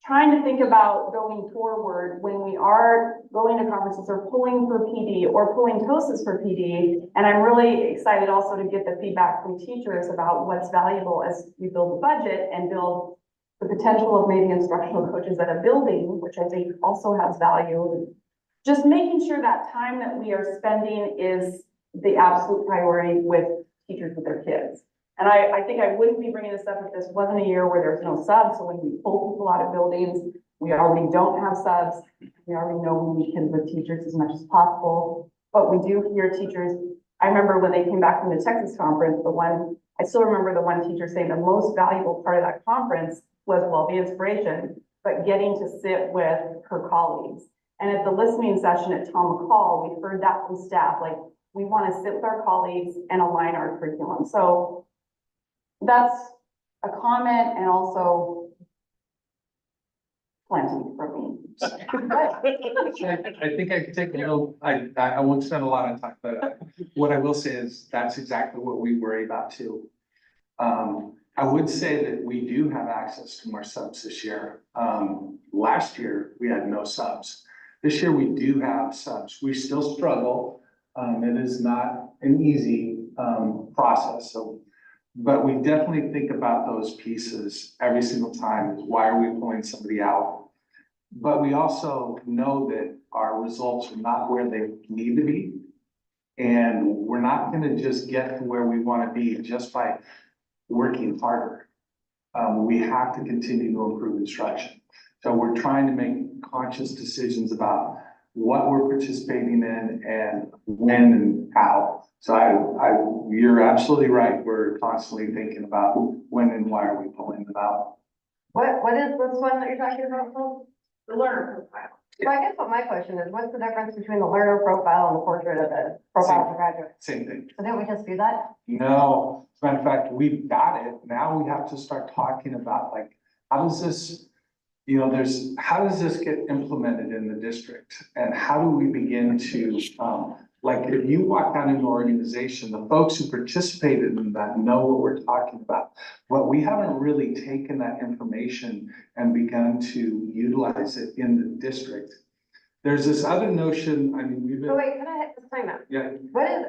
trying to think about going forward when we are going to conferences or pulling for PD or pulling TOSAs for PD. And I'm really excited also to get the feedback from teachers about what's valuable as we build the budget and build the potential of maybe instructional coaches at a building, which I think also has value. Just making sure that time that we are spending is the absolute priority with teachers with their kids. And I think I wouldn't be bringing this up if this wasn't a year where there's no subs. So when we pull people out of buildings, we already don't have subs. We already know we need kids with teachers as much as possible. But we do hear teachers. I remember when they came back from the Texas conference, I still remember the one teacher saying the most valuable part of that conference was, well, the inspiration, but getting to sit with her colleagues. And at the listening session at Tom McCall, we heard that from staff, like, we want to sit with our colleagues and align our curriculum. So that's a comment and also plenty for me. I think I could take a little, I won't spend a lot of time, but what I will say is that's exactly what we worry about too. I would say that we do have access to more subs this year. Last year, we had no subs. This year we do have subs. We still struggle. It is not an easy, process, so. But we definitely think about those pieces every single time, is why are we pulling somebody out? But we also know that our results are not where they need to be. And we're not gonna just get to where we wanna be just by working harder. We have to continue to improve instruction. So we're trying to make conscious decisions about what we're participating in and when and how. So you're absolutely right. We're constantly thinking about when and why are we pulling them out. What is this one that you're talking about, Paul? The learner profile. So I guess what my question is, what's the difference between the learner profile and the portrait of the profile of the graduate? Same thing. So didn't we just do that? No, as a matter of fact, we've got it. Now we have to start talking about like, how does this, how does this get implemented in the district? And how do we begin to, like, if you walk down into an organization, the folks who participated in that know what we're talking about. But we haven't really taken that information and begun to utilize it in the district. There's this other notion, I mean, we've been. Oh, wait, can I hit this time out? Yeah. What is,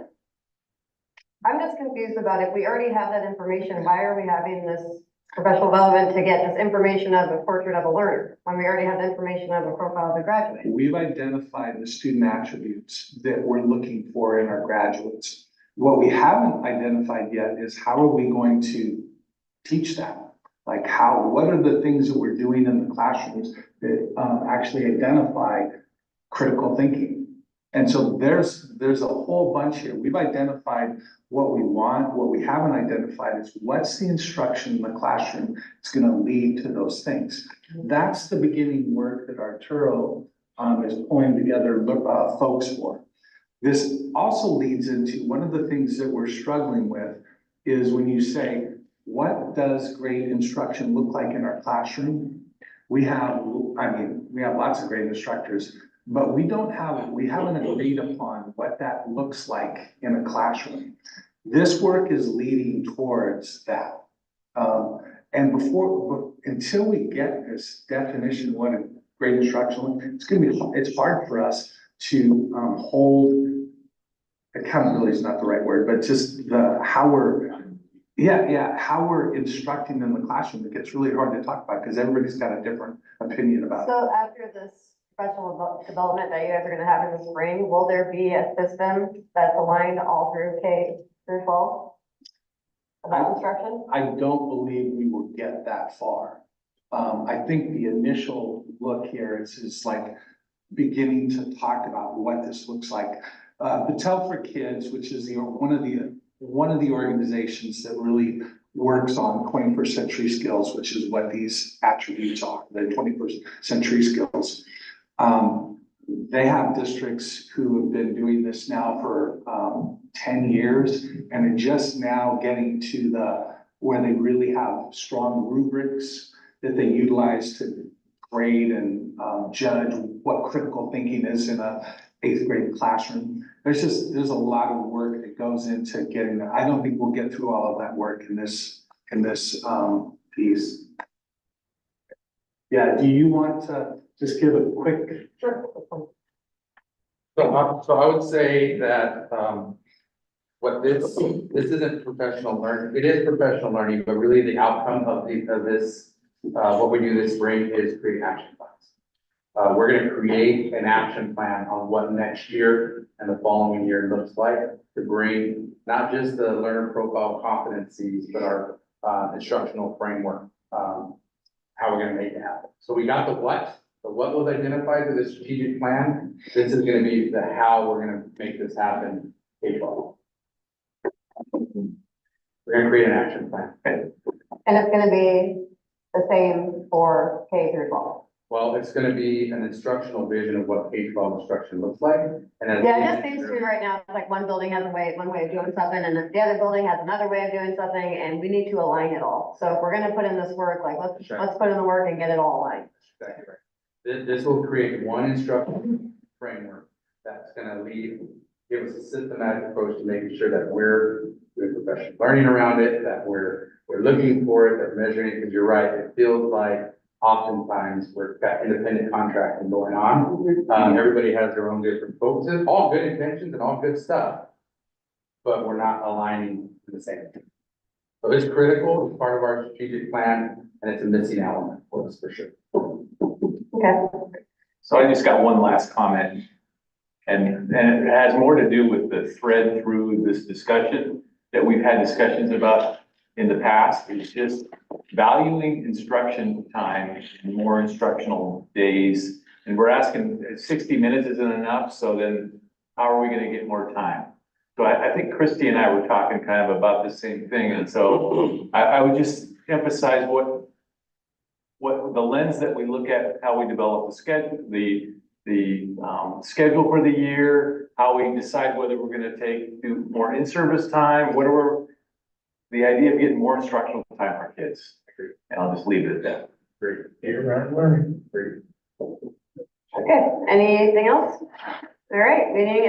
I'm just confused about it. We already have that information. Why are we having this professional development to get this information of a portrait of a learner when we already have the information of a profile of a graduate? We've identified the student attributes that we're looking for in our graduates. What we haven't identified yet is how are we going to teach that? Like what are the things that we're doing in the classrooms that actually identify critical thinking? And so there's a whole bunch here. We've identified what we want. What we haven't identified is what's the instruction in the classroom that's going to lead to those things. That's the beginning work that Arturo is pulling together folks for. This also leads into one of the things that we're struggling with is when you say, what does great instruction look like in our classroom? We have lots of great instructors, but we haven't agreed upon what that looks like in a classroom. This work is leading towards that. And until we get this definition, what a great instruction, it's hard for us to hold, accountability is not the right word, but just how we're instructing in the classroom. It gets really hard to talk about because everybody's got a different opinion about it. So after this professional development that you guys are gonna have in the spring, will there be a system that's aligned all through K through 12? About instruction? I don't believe we will get that far. I think the initial look here is like beginning to talk about what this looks like. Patel for Kids, which is one of the organizations that really works on 21st century skills, which is what these attributes are, the 21st century skills. They have districts who have been doing this now for 10 years and are just now getting to where they really have strong rubrics that they utilize to grade and judge what critical thinking is in a 8th grade classroom. There's a lot of work that goes into getting that. I don't think we'll get through all of that work in this piece. Yeah, do you want to just give a quick? Sure. So I would say that, what this isn't professional learning, it is professional learning, but really the outcome of this, what we do this spring is create action plans. We're gonna create an action plan on what next year and the following year looks like to bring not just the learner profile competencies, but our instructional framework, how we're gonna make it happen. So we got the what was identified through the strategic plan. This is gonna be the how we're gonna make this happen K-12. We're gonna create an action plan. And it's gonna be the same for K through 12. Well, it's gonna be an instructional vision of what K-12 instruction looks like. And then Yeah, it just seems to me right now, it's like one building has one way of doing something, and then the other building has another way of doing something, and we need to align it all. So if we're gonna put in this work, like, let's put in the work and get it all aligned. Exactly right. This will create one instructional framework that's gonna give us a systematic approach to making sure that we're doing professional learning around it, that we're looking for it, that we're measuring it, because you're right, it feels like oftentimes we've got independent contracting going on. Everybody has their own different focuses, all good intentions and all good stuff. But we're not aligning to the same thing. So it's critical, it's part of our strategic plan, and it's a missing element for us for sure. Okay. So I just got one last comment. And it has more to do with the thread through this discussion that we've had discussions about in the past. It's just valuing instruction time and more instructional days. And we're asking, 60 minutes isn't enough, so then how are we gonna get more time? So I think Christy and I were talking kind of about the same thing. And so I would just emphasize what the lens that we look at, how we develop the schedule, the schedule for the year, how we decide whether we're gonna do more in-service time, the idea of getting more instructional time for kids. And I'll just leave it at that. Great. Year-round learning. Great. Okay, anything else? All right, meeting is